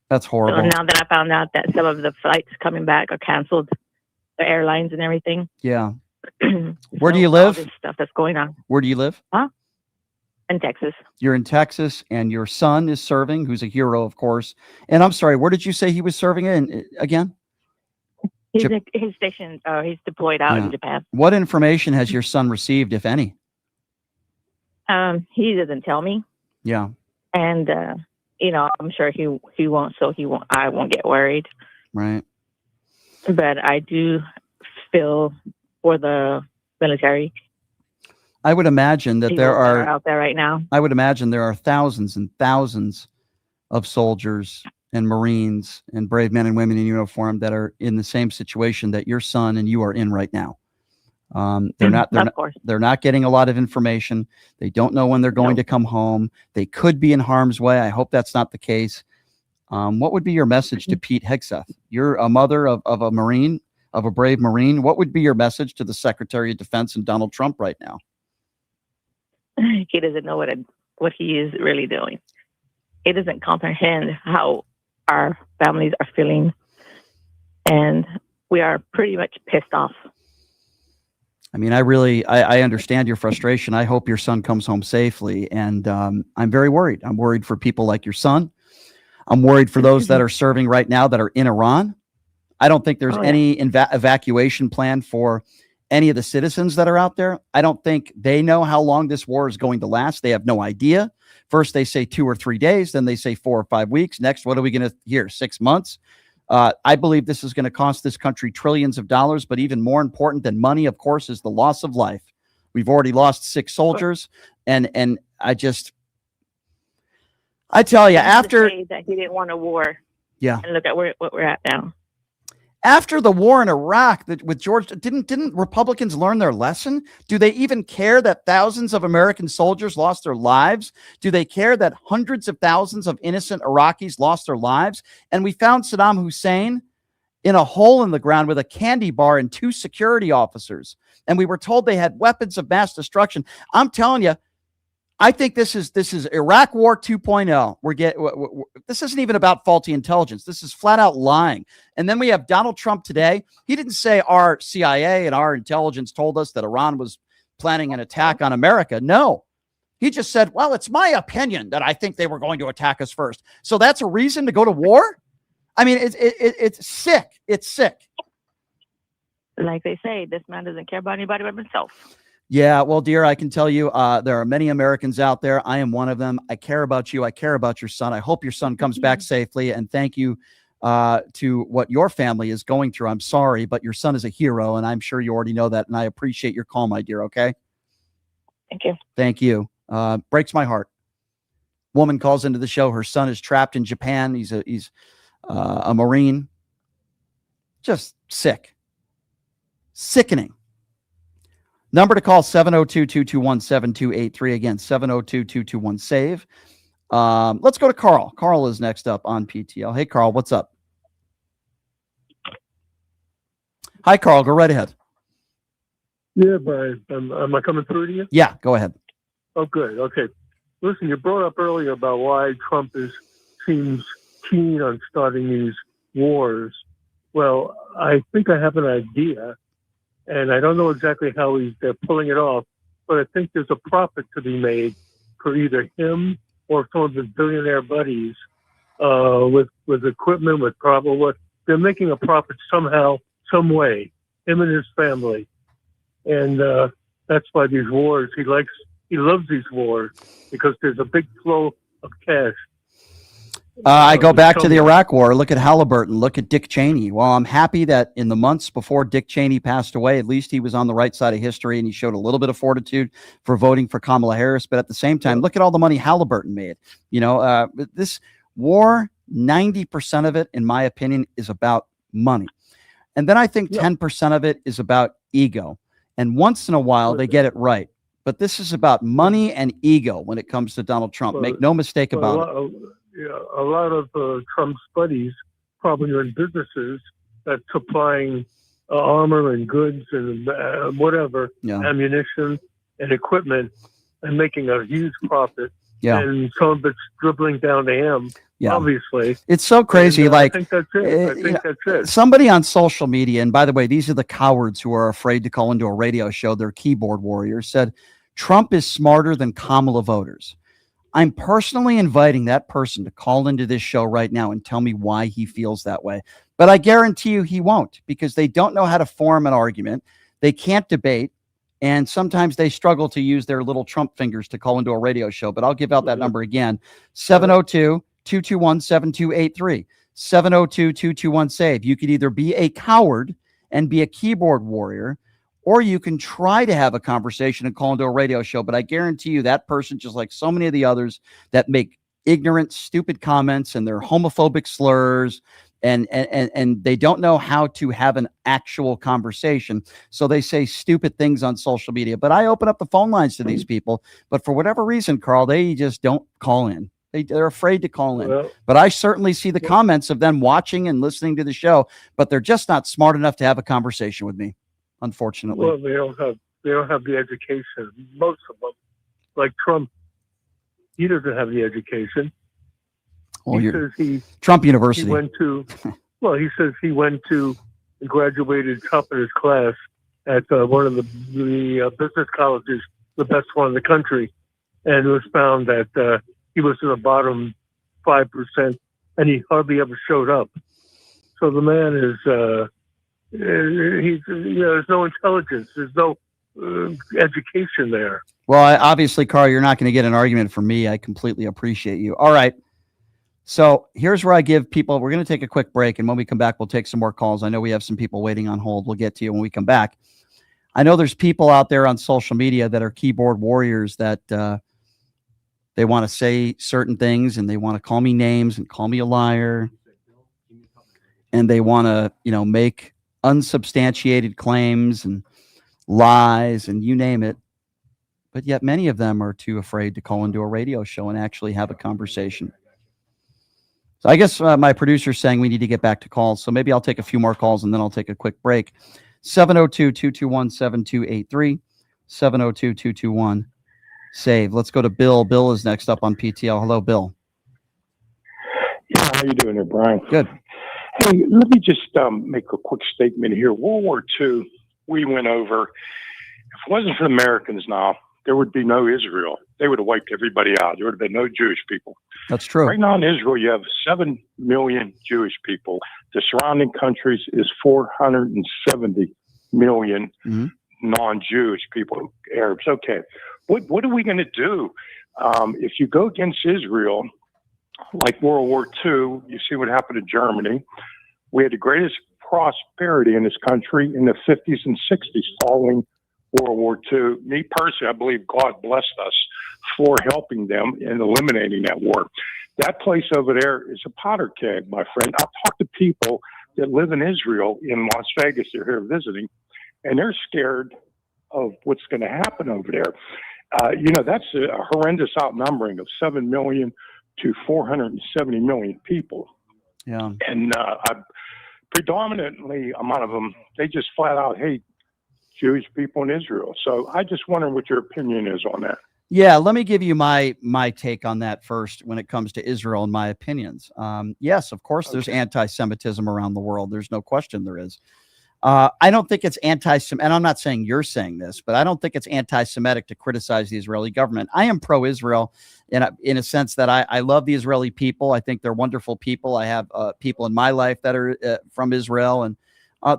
That's horrible.
So now that I found out that some of the flights coming back are canceled, the airlines and everything.
Yeah. Where do you live?
All this stuff that's going on.
Where do you live?
Huh? In Texas.
You're in Texas, and your son is serving, who's a hero, of course. And I'm sorry, where did you say he was serving in again?
He's stationed. He's deployed out in Japan.
What information has your son received, if any?
He doesn't tell me,
Yeah.
and I'm sure he won't. So I won't get worried.
Right.
But I do feel for the military.
I would imagine that there are
out there right now.
I would imagine there are thousands and thousands of soldiers and Marines and brave men and women in uniform that are in the same situation that your son and you are in right now. They're not getting a lot of information. They don't know when they're going to come home. They could be in harm's way. I hope that's not the case. What would be your message to Pete Hegseth? You're a mother of a Marine, of a brave Marine. What would be your message to the Secretary of Defense and Donald Trump right now?
He doesn't know what he is really doing. He doesn't comprehend how our families are feeling, and we are pretty much pissed off.
I mean, I understand your frustration. I hope your son comes home safely, and I'm very worried. I'm worried for people like your son. I'm worried for those that are serving right now that are in Iran. I don't think there's any evacuation plan for any of the citizens that are out there. I don't think they know how long this war is going to last. They have no idea. First, they say 2 or 3 days. Then they say 4 or 5 weeks. Next, what are we going to hear? 6 months? I believe this is going to cost this country trillions of dollars, but even more important than money, of course, is the loss of life. We've already lost 6 soldiers. And I tell you, after
that he didn't want a war.
Yeah.
And look at what we're at now.
After the war in Iraq with George, didn't Republicans learn their lesson? Do they even care that thousands of American soldiers lost their lives? Do they care that hundreds of thousands of innocent Iraqis lost their lives? And we found Saddam Hussein in a hole in the ground with a candy bar and 2 security officers. And we were told they had weapons of mass destruction. I'm telling you, I think this is Iraq War 2.0. This isn't even about faulty intelligence. This is flat out lying. And then we have Donald Trump today. He didn't say our CIA and our intelligence told us that Iran was planning an attack on America. No, he just said, well, it's my opinion that I think they were going to attack us first. So that's a reason to go to war. I mean, it's sick. It's sick.
Like they say, this man doesn't care about anybody but himself.
Yeah, well, dear, I can tell you there are many Americans out there. I am one of them. I care about you. I care about your son. I hope your son comes back safely. And thank you to what your family is going through. I'm sorry, but your son is a hero, and I'm sure you already know that. And I appreciate your call, my dear, okay?
Thank you.
Thank you. Breaks my heart. Woman calls into the show. Her son is trapped in Japan. He's a Marine. Just sick. Sickening. Number to call, 702-221-7283. Again, 702-221-SAVE. Let's go to Carl. Carl is next up on PTL. Hey, Carl, what's up? Hi, Carl. Go right ahead.
Yeah, Brian. Am I coming through to you?
Yeah, go ahead.
Oh, good. Okay. Listen, you brought up earlier about why Trump seems keen on starting these wars. Well, I think I have an idea. And I don't know exactly how they're pulling it off, but I think there's a profit to be made for either him or some of his billionaire buddies with equipment, with probably what they're making a profit somehow, some way, him and his family. And that's why these wars, he loves these wars because there's a big flow of cash.
I go back to the Iraq War. Look at Halliburton. Look at Dick Cheney. Well, I'm happy that in the months before Dick Cheney passed away, at least he was on the right side of history and he showed a little bit of fortitude for voting for Kamala Harris. But at the same time, look at all the money Halliburton made. You know, this war, 90% of it, in my opinion, is about money. And then I think 10% of it is about ego. And once in a while, they get it right. But this is about money and ego when it comes to Donald Trump. Make no mistake about it.
A lot of Trump's buddies probably are in businesses that's supplying armor and goods and whatever, ammunition and equipment, and making a huge profit.
Yeah.
And some of it's dribbling down to him, obviously.
It's so crazy.
And, I think that's it. I think that's it.
Somebody on social media, and by the way, these are the cowards who are afraid to call into a radio show. They're keyboard warriors, said Trump is smarter than Kamala voters. I'm personally inviting that person to call into this show right now and tell me why he feels that way. But I guarantee you he won't, because they don't know how to form an argument. They can't debate. And sometimes they struggle to use their little Trump fingers to call into a radio show. But I'll give out that number again, 702-221-7283, 702-221-SAVE. You could either be a coward and be a keyboard warrior, or you can try to have a conversation and call into a radio show. But I guarantee you that person, just like so many of the others that make ignorant, stupid comments and their homophobic slurs, and they don't know how to have an actual conversation. So they say stupid things on social media. But I open up the phone lines to these people. But for whatever reason, Carl, they just don't call in. They're afraid to call in.
Well,
but I certainly see the comments of them watching and listening to the show, but they're just not smart enough to have a conversation with me, unfortunately.
well, they don't have the education. Most of them, like Trump, he doesn't have the education.
Well,
He says
Trump
he
University.
went to. Well, he says he went to and graduated top of his class at one of the business colleges, the best one in the country, and it was found that he was in the bottom 5%, and he hardly ever showed up. So the man is there's no intelligence, there's no education there.
Well, obviously, Carl, you're not going to get an argument from me. I completely appreciate you. All right. So here's where I give people, we're going to take a quick break. And when we come back, we'll take some more calls. I know we have some people waiting on hold. We'll get to you when we come back. I know there's people out there on social media that are keyboard warriors that they want to say certain things and they want to call me names and call me a liar. And they want to, make unsubstantiated claims and lies and you name it. But yet many of them are too afraid to call into a radio show and actually have a conversation. So I guess my producer's saying we need to get back to calls. So maybe I'll take a few more calls and then I'll take a quick break. 702-221-7283, 702-221-SAVE. Let's go to Bill. Bill is next up on PTL. Hello, Bill.
Yeah, how you doing there, Brian?
Good.
Hey, let me just make a quick statement here. World War II, we went over. If it wasn't for the Americans now, there would be no Israel. They would have wiped everybody out. There would have been no Jewish people.
That's true.
Right now in Israel, you have 7 million Jewish people. The surrounding countries is 470 million non-Jewish people, Arabs. Okay. What are we going to do? If you go against Israel, like World War II, you see what happened to Germany. We had the greatest prosperity in this country in the 50s and 60s following World War II. Me personally, I believe God blessed us for helping them in eliminating that war. That place over there is a powder keg, my friend. I've talked to people that live in Israel, in Las Vegas. They're here visiting, and they're scared of what's going to happen over there. That's a horrendous outnumbering of 7 million to 470 million people.
Yeah.
And predominantly amount of them, they just flat out hate Jewish people in Israel. So I just wonder what your opinion is on that.
Yeah, let me give you my take on that first when it comes to Israel and my opinions. Yes, of course, there's anti-Semitism around the world. There's no question there is. I don't think it's anti-Semitic, and I'm not saying you're saying this, but I don't think it's anti-Semitic to criticize the Israeli government. I am pro-Israel in a sense that I love the Israeli people. I think they're wonderful people. I have people in my life that are from Israel, and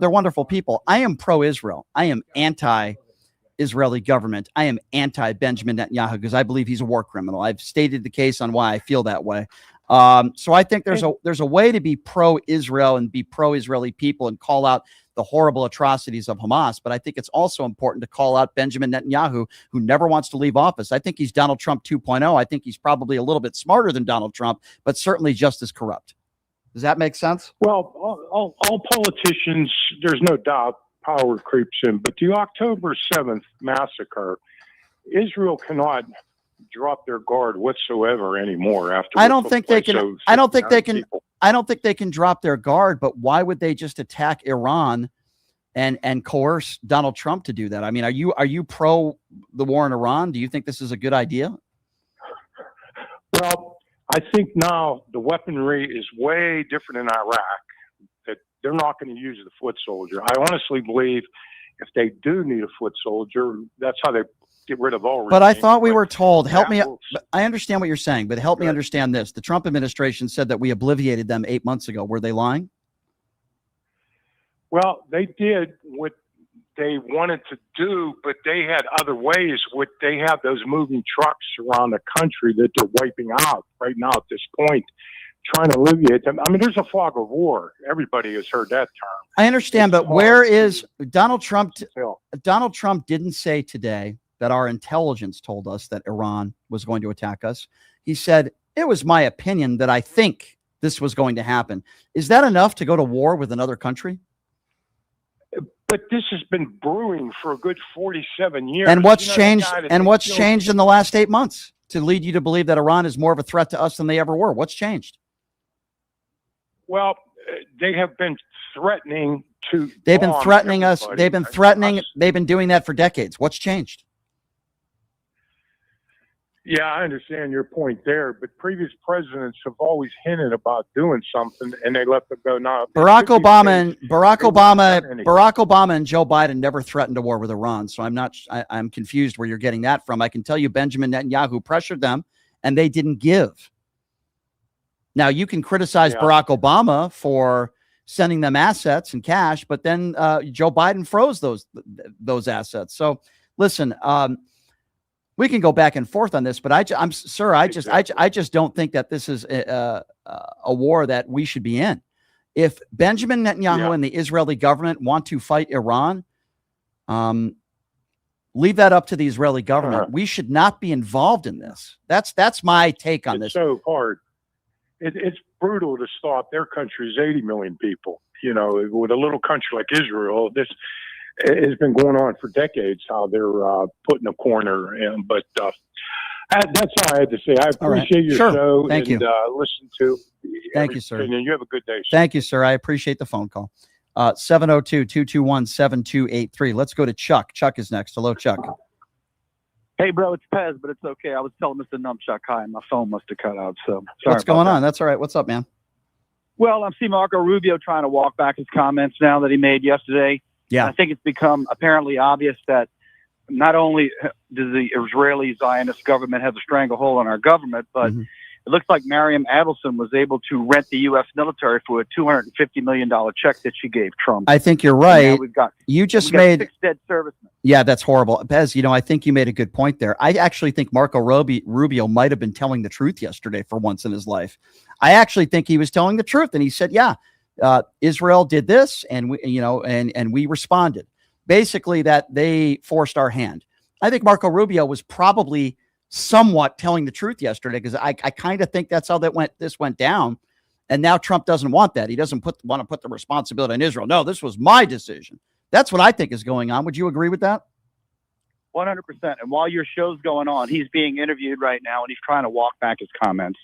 they're wonderful people. I am pro-Israel. I am anti-Israeli government. I am anti-Benjamin Netanyahu because I believe he's a war criminal. I've stated the case on why I feel that way. So I think there's a way to be pro-Israel and be pro-Israeli people and call out the horrible atrocities of Hamas. But I think it's also important to call out Benjamin Netanyahu, who never wants to leave office. I think he's Donald Trump 2.0. I think he's probably a little bit smarter than Donald Trump, but certainly just as corrupt. Does that make sense?
Well, all politicians, there's no doubt power creeps in, but the October 7th massacre, Israel cannot drop their guard whatsoever anymore after
I don't think they can. I don't think they can. I don't think they can drop their guard. But why would they just attack Iran and coerce Donald Trump to do that? I mean, are you pro the war in Iran? Do you think this is a good idea?
Well, I think now the weaponry is way different in Iraq. That they're not going to use the foot soldier. I honestly believe if they do need a foot soldier, that's how they get rid of all.
But I thought we were told, help me. I understand what you're saying, but help me understand this. The Trump administration said that we obliviated them 8 months ago. Were they lying?
Well, they did what they wanted to do, but they had other ways. They have those moving trucks around the country that they're wiping out right now at this point, trying to alleviate them. I mean, there's a fog of war. Everybody has heard that term.
I understand, but where is Donald Trump? Donald Trump didn't say today that our intelligence told us that Iran was going to attack us. He said, it was my opinion that I think this was going to happen. Is that enough to go to war with another country?
But this has been brewing for a good 47 years.
And what's changed? And what's changed in the last 8 months? to lead you to believe that Iran is more of a threat to us than they ever were? What's changed?
Well, they have been threatening to.
They've been threatening us.
everybody.
They've been threatening. They've been doing that for decades. What's changed?
Yeah, I understand your point there, but previous presidents have always hinted about doing something, and they let them go. Now,
Barack Obama and Joe Biden never threatened a war with Iran. So I'm confused where you're getting that from. I can tell you Benjamin Netanyahu pressured them and they didn't give. Now you can criticize Barack Obama for sending them assets and cash, but then Joe Biden froze those assets. So listen, we can go back and forth on this, but I just don't think that this is a war that we should be in. If Benjamin Netanyahu and the Israeli government want to fight Iran, leave that up to the Israeli government. We should not be involved in this. That's my take on this.
It's so hard. It's brutal to stop. Their country is 80 million people. You know, with a little country like Israel, this has been going on for decades, how they're put in a corner. But that's all I had to say. I appreciate your show.
Thank you.
Listen to.
Thank you, sir.
And you have a good day.
Thank you, sir. I appreciate the phone call. 702-221-7283. Let's go to Chuck. Chuck is next. Hello, Chuck.
Hey, bro, it's Pez, but it's okay. I was telling Mr. Numchuck hi, and my phone must have cut out. So sorry.
What's going on? That's all right. What's up, man?
Well, I'm seeing Marco Rubio trying to walk back his comments now that he made yesterday.
Yeah.
And I think it's become apparently obvious that not only does the Israeli Zionist government have a stranglehold on our government, but it looks like Miriam Adelson was able to rent the U.S. military for a $250 million check that she gave Trump.
I think you're right.
And now we've got,
you just
we got
made
6 dead servicemen.
Yeah, that's horrible. Pez, you know, I think you made a good point there. I actually think Marco Rubio might have been telling the truth yesterday for once in his life. I actually think he was telling the truth. And he said, Israel did this and we responded. Basically that they forced our hand. I think Marco Rubio was probably somewhat telling the truth yesterday because I kind of think that's how this went down. And now Trump doesn't want that. He doesn't want to put the responsibility on Israel. No, this was my decision. That's what I think is going on. Would you agree with that?
100%. And while your show's going on, he's being interviewed right now, and he's trying to walk back his comments.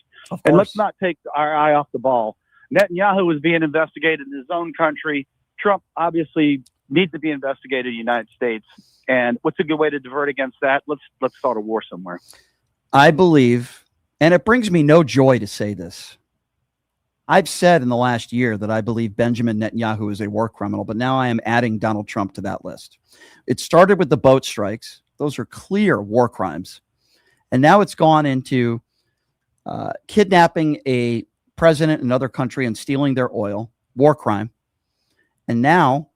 And let's not take our eye off the ball. Netanyahu is being investigated in his own country. Trump obviously needs to be investigated in the United States. And what's a good way to divert against that? Let's start a war somewhere.
I believe, and it brings me no joy to say this, I've said in the last year that I believe Benjamin Netanyahu is a war criminal, but now I am adding Donald Trump to that list. It started with the boat strikes. Those are clear war crimes. And now it's gone into kidnapping a president in another country and stealing their oil, war crime. And now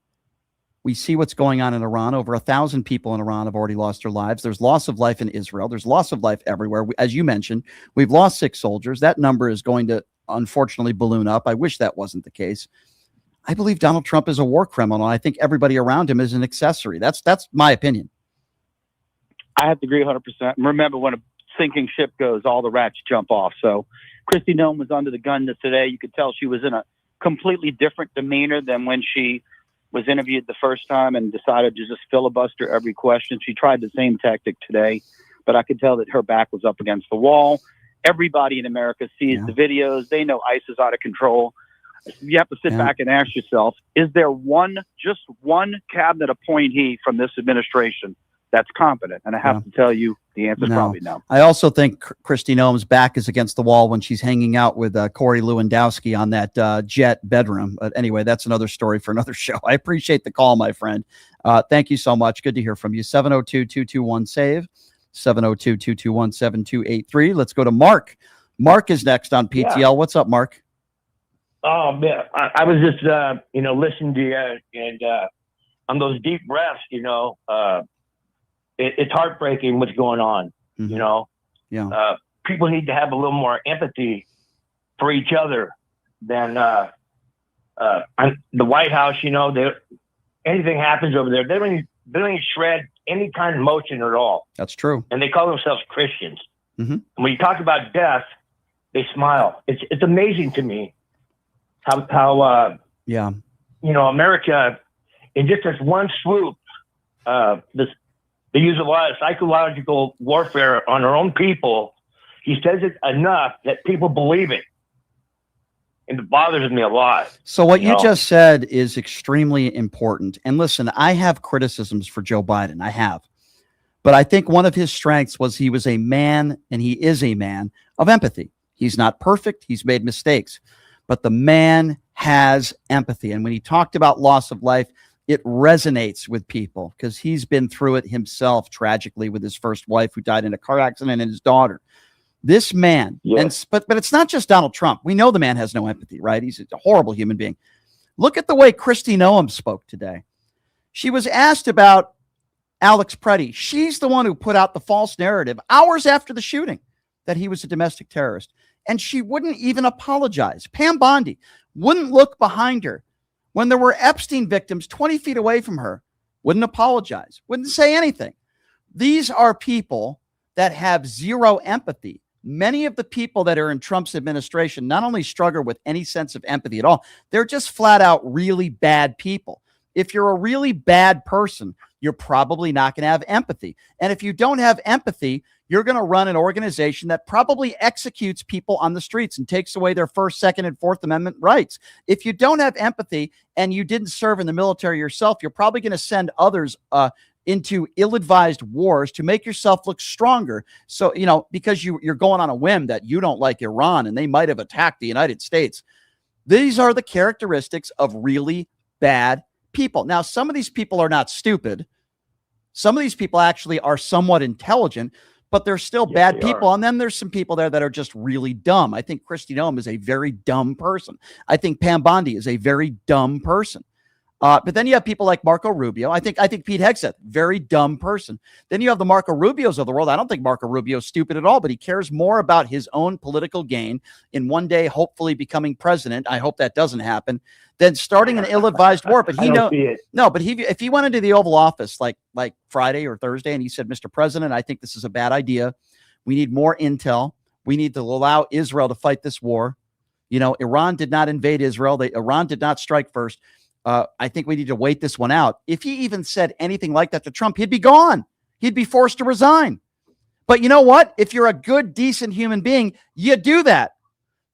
we see what's going on in Iran. Over 1,000 people in Iran have already lost their lives. There's loss of life in Israel. There's loss of life everywhere. As you mentioned, we've lost 6 soldiers. That number is going to unfortunately balloon up. I wish that wasn't the case. I believe Donald Trump is a war criminal. I think everybody around him is an accessory. That's my opinion.
I have to agree 100%. Remember, when a sinking ship goes, all the rats jump off. So Kristi Noem was under the gun today. You could tell she was in a completely different demeanor than when she was interviewed the first time and decided to just filibuster every question. She tried the same tactic today, but I could tell that her back was up against the wall. Everybody in America sees the videos. They know ICE is out of control. You have to sit back and ask yourself, is there just one cabinet appointee from this administration that's competent? And I have to tell you, the answer is probably no.
I also think Kristi Noem's back is against the wall when she's hanging out with Corey Lewandowski on that jet bedroom. But anyway, that's another story for another show. I appreciate the call, my friend. Thank you so much. Good to hear from you. 702-221-SAVE. 702-221-7283. Let's go to Mark. Mark is next on PTL.
Yeah.
What's up, Mark?
Oh, man. I was just, listening to you and on those deep breaths, it's heartbreaking what's going on,
Yeah.
People need to have a little more empathy for each other than the White House, anything happens over there. They don't even shred any kind of motion at all.
That's true.
And they call themselves Christians.
Mm-hmm.
And when you talk about death, they smile. It's amazing to me how America, in just this one swoop, they use a lot of psychological warfare on their own people he says it enough that people believe it. And it bothers me a lot.
So what you
know?
just said is extremely important. And listen, I have criticisms for Joe Biden. I have. But I think one of his strengths was he was a man, and he is a man of empathy. He's not perfect. He's made mistakes. But the man has empathy. And when he talked about loss of life, it resonates with people because he's been through it himself tragically with his first wife who died in a car accident and his daughter. This man, but it's not just Donald Trump. We know the man has no empathy, right? He's a horrible human being. Look at the way Kristi Noem spoke today. She was asked about Alex Preddy. She's the one who put out the false narrative hours after the shooting that he was a domestic terrorist. And she wouldn't even apologize. Pam Bondi wouldn't look behind her when there were Epstein victims 20 feet away from her, wouldn't apologize, wouldn't say anything. These are people that have zero empathy. Many of the people that are in Trump's administration not only struggle with any sense of empathy at all, they're just flat out really bad people. If you're a really bad person, you're probably not going to have empathy. And if you don't have empathy, you're going to run an organization that probably executes people on the streets and takes away their First, Second, and Fourth Amendment rights. If you don't have empathy and you didn't serve in the military yourself, you're probably going to send others into ill-advised wars to make yourself look stronger. So, because you're going on a whim that you don't like Iran and they might have attacked the United States. These are the characteristics of really bad people. Now, some of these people are not stupid. Some of these people actually are somewhat intelligent, but they're still bad people. And then there's some people there that are just really dumb. I think Kristi Noem is a very dumb person. I think Pam Bondi is a very dumb person. But then you have people like Marco Rubio. I think Pete Hegseth, very dumb person. Then you have the Marco Rubios of the world. I don't think Marco Rubio is stupid at all, but he cares more about his own political gain in one day, hopefully becoming president. I hope that doesn't happen. Than starting an ill-advised war. But if he went into the Oval Office like Friday or Thursday and he said, Mr. President, I think this is a bad idea. We need more intel. We need to allow Israel to fight this war. Iran did not invade Israel. Iran did not strike first. I think we need to wait this one out. If he even said anything like that to Trump, he'd be gone. He'd be forced to resign. But you know what? If you're a good, decent human being, you do that.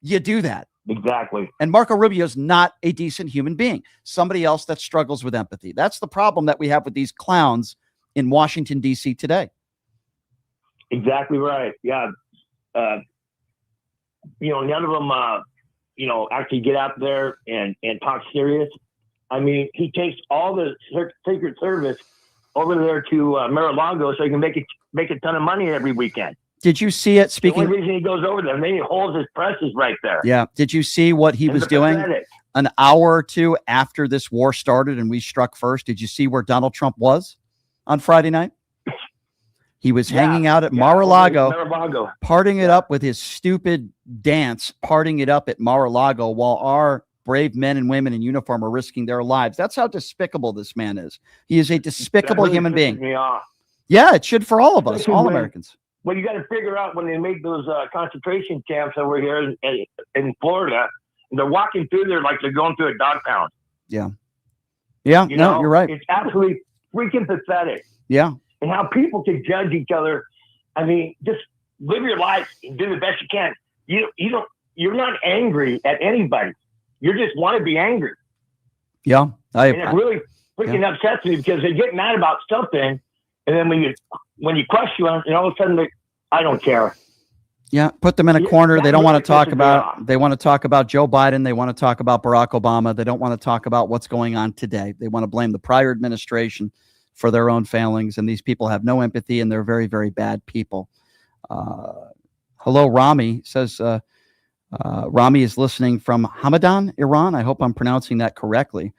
You do that.
Exactly.
And Marco Rubio is not a decent human being. Somebody else that struggles with empathy. That's the problem that we have with these clowns in Washington, D.C. today.
Exactly right. Yeah. None of them, actually get out there and talk serious. I mean, he takes all the Secret Service over there to Mar-a-Lago so he can make a ton of money every weekend.
Did you see it?
The only reason he goes over there, and then he holds his presses right there.
Yeah. Did you see what he was doing an hour or two after this war started and we struck first? Did you see where Donald Trump was on Friday night? He was hanging out at Mar-a-Lago, partying it up with his stupid dance, partying it up at Mar-a-Lago while our brave men and women in uniform are risking their lives. That's how despicable this man is. He is a despicable human being. Yeah, it should for all of us, all Americans.
Well, you got to figure out when they made those concentration camps over here in Florida, and they're walking through there like they're going through a dog pound.
Yeah. Yeah, you're right.
It's absolutely freaking pathetic.
Yeah.
And how people can judge each other. I mean, just live your life and do the best you can. You're not angry at anybody. You just want to be angry.
Yeah.
And it really freaking upsets me because they get mad about something. And then when you question them, all of a sudden I don't care.
Yeah. Put them in a corner. They don't want to talk about, they want to talk about Joe Biden. They want to talk about Barack Obama. They don't want to talk about what's going on today. They want to blame the prior administration for their own failings. And these people have no empathy and they're very, very bad people. Hello, Rami says, Rami is listening from Hamadan, Iran. I hope I'm pronouncing that correctly.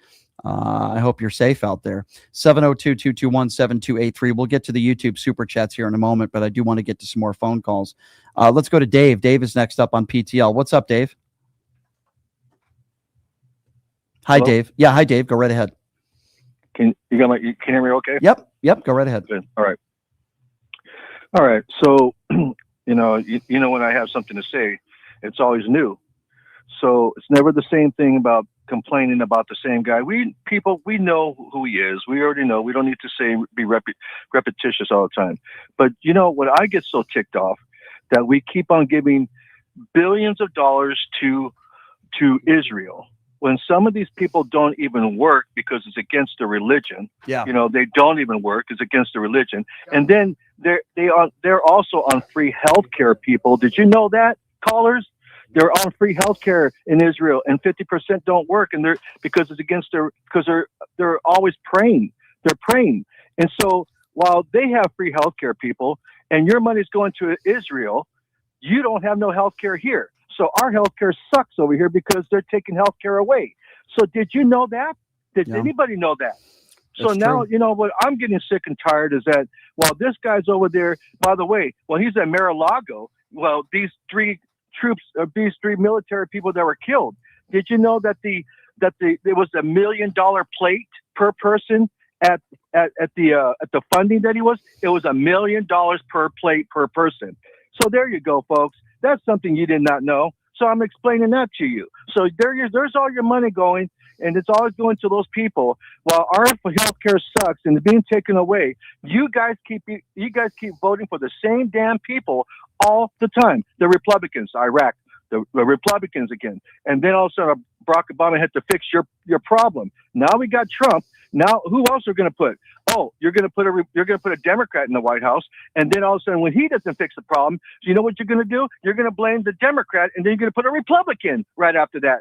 I hope you're safe out there. 702-221-7283. We'll get to the YouTube super chats here in a moment, but I do want to get to some more phone calls. Let's go to Dave. Dave is next up on PTL. What's up, Dave? Hi,
Hello?
Dave. Yeah, hi, Dave. Go right ahead.
Can you hear me okay?
Yep. Go right ahead.
Good. All right. So, when I have something to say, it's always new. So it's never the same thing about complaining about the same guy. We know who he is. We already know. We don't need to be repetitious all the time. But what I get so ticked off that we keep on giving billions of dollars to Israel when some of these people don't even work because it's against the religion.
Yeah.
They don't even work. It's against the religion. And then they're also on free health care, people. Did you know that, callers? They're on free health care in Israel, and 50% don't work, and because it's against they're always praying. They're praying. And so while they have free health care, people, and your money's going to Israel, you don't have no health care here. So our healthcare sucks over here because they're taking healthcare away. So did you know that? Did anybody know that? So
That's
now,
true.
what I'm getting sick and tired is that while this guy's over there, by the way, well, he's at Mar-a-Lago. Well, these three military people that were killed. Did you know that there was $1 million plate per person at the funding that he was? It was $1 million per plate per person. So there you go, folks. That's something you did not know. So I'm explaining that to you. So there's all your money going, and it's always going to those people. While our healthcare sucks and it's being taken away, you guys keep voting for the same damn people all the time. The Republicans, Iraq, the Republicans again, and then all of a sudden Barack Obama had to fix your problem. Now we got Trump. Now who else are going to put? Oh, you're going to put a Democrat in the White House, and then all of a sudden when he doesn't fix the problem, you know what you're going to do? You're going to blame the Democrat, and then you're going to put a Republican right after that.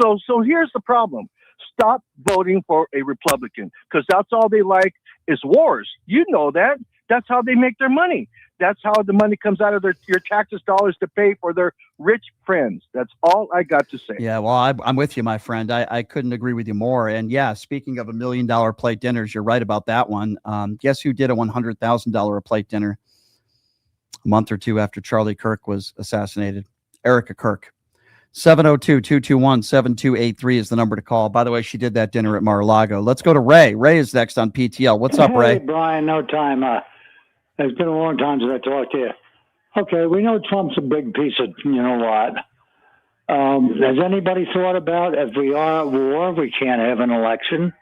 So here's the problem. Stop voting for a Republican, because that's all they like is wars. You know that. That's how they make their money. That's how the money comes out of your taxes dollars to pay for their rich friends. That's all I got to say.
Yeah, well, I'm with you, my friend. I couldn't agree with you more. And yeah, speaking of $1 million plate dinners, you're right about that one. Guess who did a $100,000 a plate dinner a month or two after Charlie Kirk was assassinated? Erica Kirk. 702-221-7283 is the number to call. By the way, she did that dinner at Mar-a-Lago. Let's go to Ray. Ray is next on PTL. What's up, Ray?
Hey, Brian, no time. It's been a long time since I talked to you. Okay, we know Trump's a big piece of what. Has anybody thought about if we are at war, we can't have an election?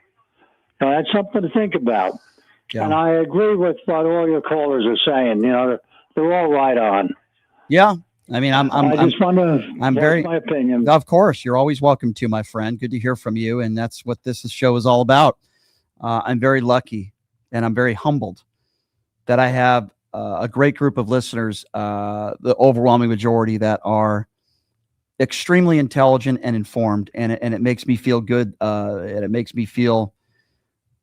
Now, that's something to think about.
Yeah.
And I agree with what all your callers are saying. They're all right on.
Yeah. I mean, I'm very,
my opinion.
Of course, you're always welcome to, my friend. Good to hear from you. And that's what this show is all about. I'm very lucky and I'm very humbled that I have a great group of listeners, the overwhelming majority that are extremely intelligent and informed. And it makes me feel good. And it makes me feel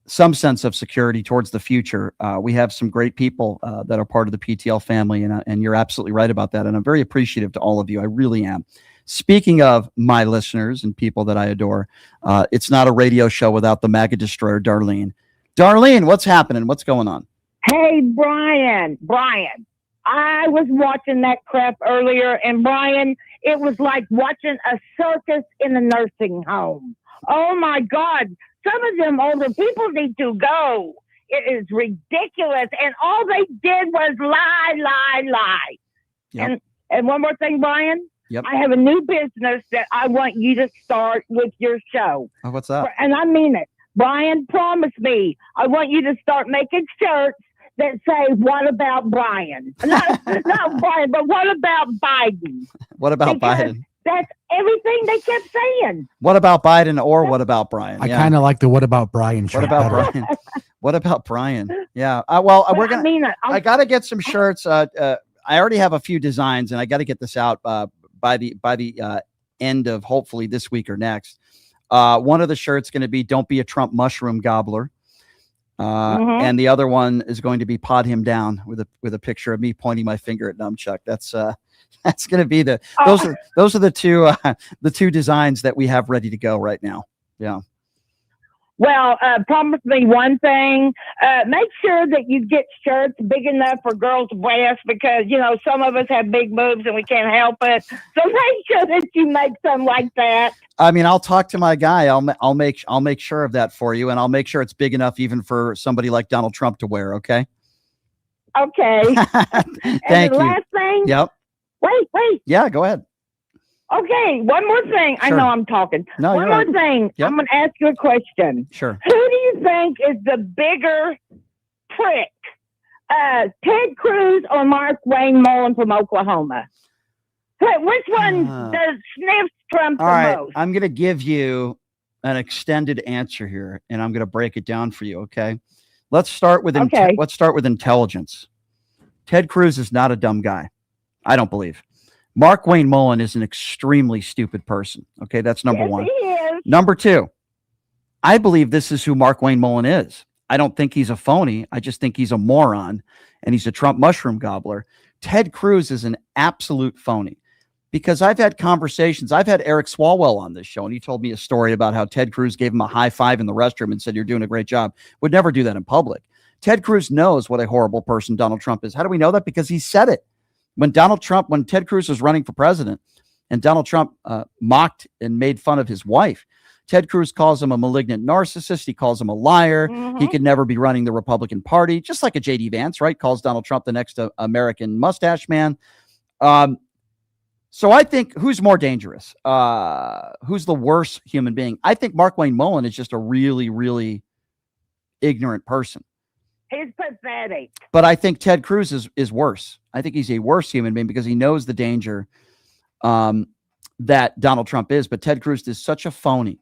some sense of security towards the future. We have some great people that are part of the PTL family, and you're absolutely right about that. And I'm very appreciative to all of you. I really am. Speaking of my listeners and people that I adore, it's not a radio show without the MAGA destroyer, Darlene. Darlene, what's happening? What's going on?
Hey, Brian, I was watching that crap earlier, and Brian, it was like watching a circus in a nursing home. Oh my God. Some of them older people need to go. It is ridiculous. And all they did was lie.
Yep.
And one more thing, Brian.
Yep.
I have a new business that I want you to start with your show.
Oh, what's that?
And I mean it. Brian, promise me. I want you to start making shirts that say, "What about Brian?" Not Brian, but what about Biden?
What about
Because
Biden?
That's everything they kept saying.
What about Biden or what about Brian?
I kind of like the "What about Brian" shirt.
What about
better.
Brian? What about Brian? Yeah. I got to get some shirts. I already have a few designs, and I got to get this out by the end of hopefully this week or next. One of the shirts going to be "Don't be a Trump mushroom gobbler," and the other one is going to be "Pod him down" with a picture of me pointing my finger at Numchuck. That's going to be those are the two designs that we have ready to go right now. Yeah.
Well, promise me one thing. Make sure that you get shirts big enough for girls' breasts, because some of us have big boobs and we can't help it. So make sure that you make some like that.
I mean, I'll talk to my guy. I'll make sure of that for you, and I'll make sure it's big enough even for somebody like Donald Trump to wear. Okay.
Okay.
Thank you.
Last thing.
Yep.
Wait.
Yeah, go ahead.
Okay, one more thing.
Sure.
I know I'm talking.
No,
one
you're
more
right.
thing.
Yep.
I'm going to ask you a question.
Sure.
Who do you think is the bigger prick, Ted Cruz or Mark Wayne Mullen from Oklahoma? Which one does sniff Trump the
All right,
most?
I'm going to give you an extended answer here, and I'm going to break it down for you. Okay, let's start with intelligence. Ted Cruz is not a dumb guy. I don't believe. Mark Wayne Mullen is an extremely stupid person. Okay, that's number one.
He is.
Number two, I believe this is who Mark Wayne Mullen is. I don't think he's a phony. I just think he's a moron, and he's a Trump mushroom gobbler. Ted Cruz is an absolute phony. Because I've had conversations. I've had Eric Swalwell on this show, and he told me a story about how Ted Cruz gave him a high five in the restroom and said, "You're doing a great job." Would never do that in public. Ted Cruz knows what a horrible person Donald Trump is. How do we know that? Because he said it. When Ted Cruz was running for president and Donald Trump mocked and made fun of his wife, Ted Cruz calls him a malignant narcissist. He calls him a liar. He could never be running the Republican Party, just like a J.D. Vance, right? Calls Donald Trump the next American mustache man. So I think who's more dangerous? Who's the worst human being? I think Mark Wayne Mullen is just a really, really ignorant person.
He's pathetic.
But I think Ted Cruz is worse. I think he's a worse human being because he knows the danger that Donald Trump is. But Ted Cruz is such a phony.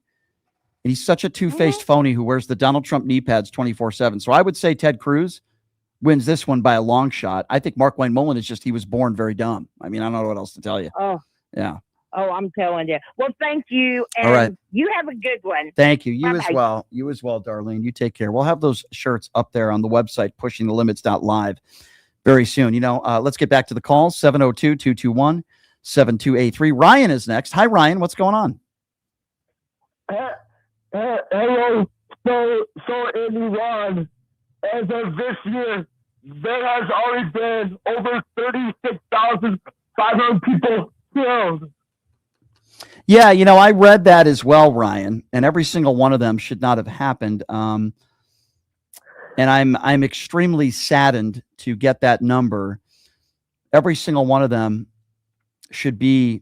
And he's such a two-faced phony who wears the Donald Trump knee pads 24/7. So I would say Ted Cruz wins this one by a long shot. I think Mark Wayne Mullen he was born very dumb. I mean, I don't know what else to tell you.
Oh.
Yeah.
Oh, I'm telling you. Well, thank you. And
all right.
You have a good one.
Thank you. You
Bye-bye.
as well. You as well, Darlene. You take care. We'll have those shirts up there on the website, pushingthelimits.live very soon. Let's get back to the calls. 702-221-7283. Ryan is next. Hi, Ryan. What's going on?
Hello. So in Iran, as of this year, there has already been over 36,500 people killed.
Yeah, I read that as well, Ryan, and every single one of them should not have happened. And I'm extremely saddened to get that number. Every single one of them should be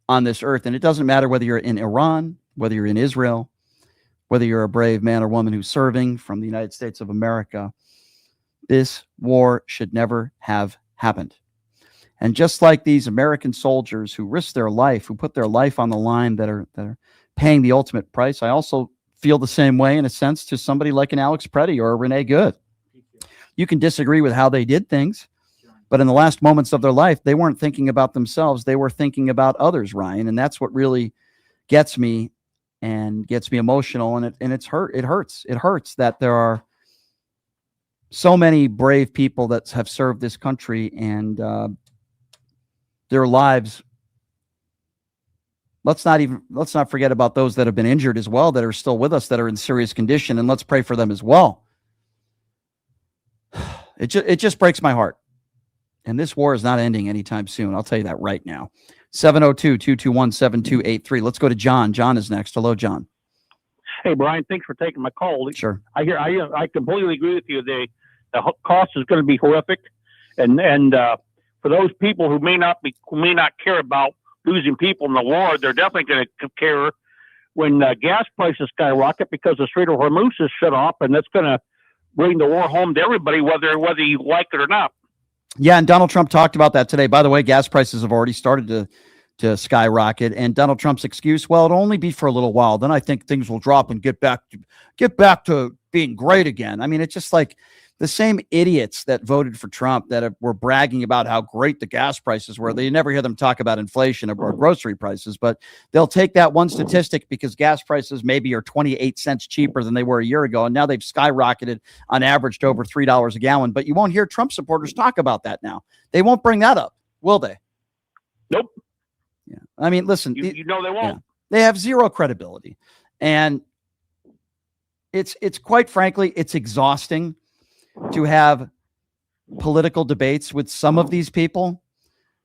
on this earth, and it doesn't matter whether you're in Iran, whether you're in Israel, whether you're a brave man or woman who's serving from the United States of America. This war should never have happened. And just like these American soldiers who risk their life, who put their life on the line, that are paying the ultimate price, I also feel the same way in a sense to somebody like an Alex Preddy or a Renee Good. You can disagree with how they did things, but in the last moments of their life, they weren't thinking about themselves. They were thinking about others, Ryan. And that's what really gets me and gets me emotional. And it's hurt. It hurts. It hurts that there are so many brave people that have served this country and their lives. Let's not forget about those that have been injured as well, that are still with us, that are in serious condition, and let's pray for them as well. It just breaks my heart. And this war is not ending anytime soon. I'll tell you that right now. 702-221-7283. Let's go to John. John is next. Hello, John.
Hey, Brian, thanks for taking my call.
Sure.
I completely agree with you. The cost is going to be horrific, and for those people who may not care about losing people in the war, they're definitely going to care when gas prices skyrocket because the Strait of Hormuz is shut off, and that's going to bring the war home to everybody, whether you like it or not.
Yeah, and Donald Trump talked about that today. By the way, gas prices have already started to skyrocket, and Donald Trump's excuse, well, it'll only be for a little while. Then I think things will drop and get back to being great again. I mean, it's just like the same idiots that voted for Trump that were bragging about how great the gas prices were. They never hear them talk about inflation or grocery prices, but they'll take that one statistic because gas prices maybe are 28 cents cheaper than they were a year ago. And now they've skyrocketed on average to over $3 a gallon. But you won't hear Trump supporters talk about that now. They won't bring that up, will they?
Nope.
Yeah. I mean, listen,
you know they won't.
Yeah, they have zero credibility. And it's quite frankly, it's exhausting to have political debates with some of these people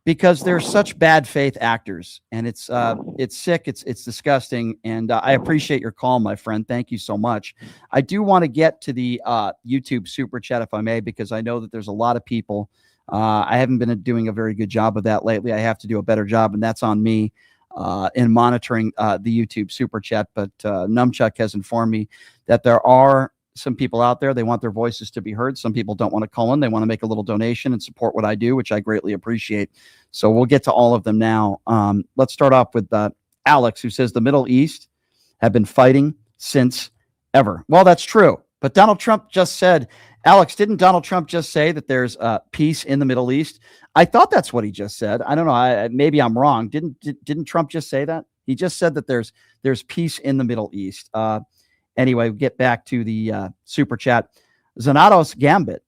because they're such bad faith actors, and it's sick. It's disgusting. And I appreciate your call, my friend. Thank you so much. I do want to get to the YouTube super chat, if I may, because I know that there's a lot of people. I haven't been doing a very good job of that lately. I have to do a better job, and that's on me in monitoring the YouTube super chat. But Numchuck has informed me that there are some people out there, they want their voices to be heard. Some people don't want to call in. They want to make a little donation and support what I do, which I greatly appreciate. So we'll get to all of them now. Let's start off with Alex, who says the Middle East have been fighting since ever. Well, that's true. But Donald Trump just said, Alex, didn't Donald Trump just say that there's peace in the Middle East? I thought that's what he just said. I don't know. Maybe I'm wrong. Didn't Trump just say that? He just said that there's peace in the Middle East. Anyway, we get back to the super chat. Zanatos Gambit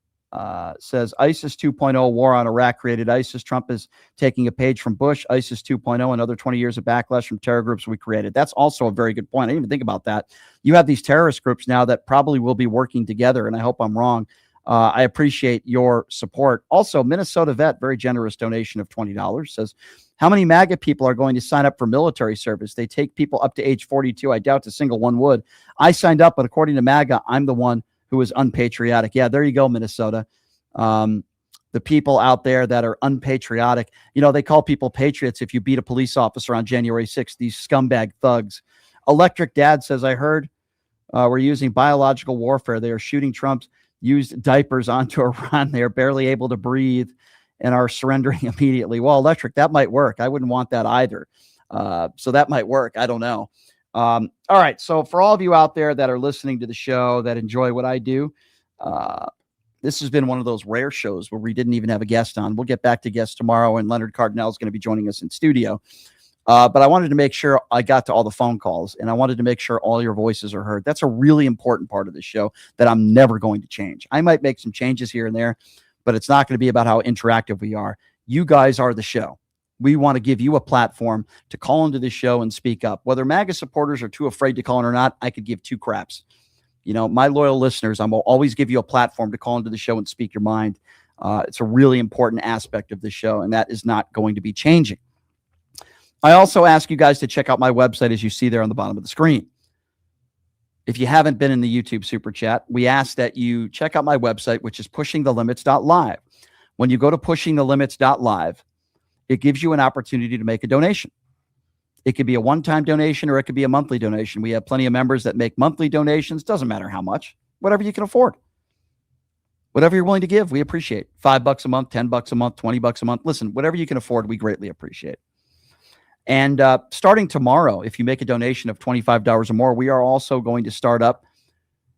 says ISIS 2.0 war on Iraq created ISIS. Trump is taking a page from Bush. ISIS 2.0, another 20 years of backlash from terror groups we created. That's also a very good point. I didn't even think about that. You have these terrorist groups now that probably will be working together, and I hope I'm wrong. I appreciate your support. Also, Minnesota Vet, very generous donation of $20, says, how many MAGA people are going to sign up for military service? They take people up to age 42. I doubt a single one would. I signed up, but according to MAGA, I'm the one who is unpatriotic. Yeah, there you go, Minnesota. The people out there that are unpatriotic, they call people patriots if you beat a police officer on January 6th, these scumbag thugs. Electric Dad says, I heard we're using biological warfare. They are shooting Trump's used diapers onto Iran. They are barely able to breathe and are surrendering immediately. Well, Electric, that might work. I wouldn't want that either. So that might work. I don't know. All right. So for all of you out there that are listening to the show, that enjoy what I do, this has been one of those rare shows where we didn't even have a guest on. We'll get back to guests tomorrow, and Leonard Cardinal is going to be joining us in studio. But I wanted to make sure I got to all the phone calls, and I wanted to make sure all your voices are heard. That's a really important part of the show that I'm never going to change. I might make some changes here and there, but it's not going to be about how interactive we are. You guys are the show. We want to give you a platform to call into the show and speak up. Whether MAGA supporters are too afraid to call in or not, I could give two craps. My loyal listeners, I will always give you a platform to call into the show and speak your mind. It's a really important aspect of the show, and that is not going to be changing. I also ask you guys to check out my website, as you see there on the bottom of the screen. If you haven't been in the YouTube Super Chat, we ask that you check out my website, which is pushingthelimits.live. When you go to pushingthelimits.live, it gives you an opportunity to make a donation. It could be a one-time donation or it could be a monthly donation. We have plenty of members that make monthly donations. Doesn't matter how much, whatever you can afford. Whatever you're willing to give, we appreciate. $5 a month, $10 a month, $20 a month. Listen, whatever you can afford, we greatly appreciate. And starting tomorrow, if you make a donation of $25 or more, we are also going to start up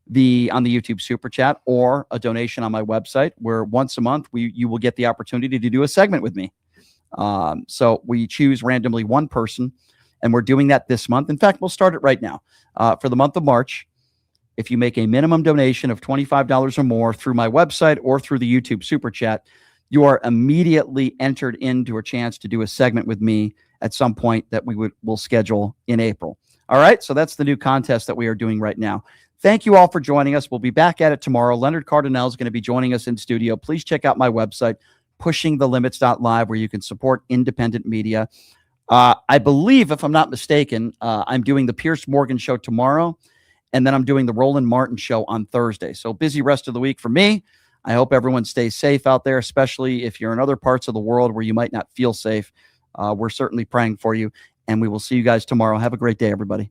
on the YouTube Super Chat or a donation on my website where once a month you will get the opportunity to do a segment with me. So we choose randomly one person, and we're doing that this month. In fact, we'll start it right now. For the month of March, if you make a minimum donation of $25 or more through my website or through the YouTube Super Chat, you are immediately entered into a chance to do a segment with me at some point that we'll schedule in April. All right, so that's the new contest that we are doing right now. Thank you all for joining us. We'll be back at it tomorrow. Leonard Cardinal is going to be joining us in studio. Please check out my website, pushingthelimits.live, where you can support independent media. I believe, if I'm not mistaken, I'm doing the Pierce Morgan show tomorrow, and then I'm doing the Roland Martin show on Thursday. So busy rest of the week for me. I hope everyone stays safe out there, especially if you're in other parts of the world where you might not feel safe. We're certainly praying for you, and we will see you guys tomorrow. Have a great day, everybody.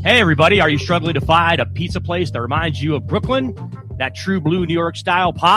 Hey, everybody. Are you struggling to find a pizza place that reminds you of Brooklyn? That true blue New York style pop?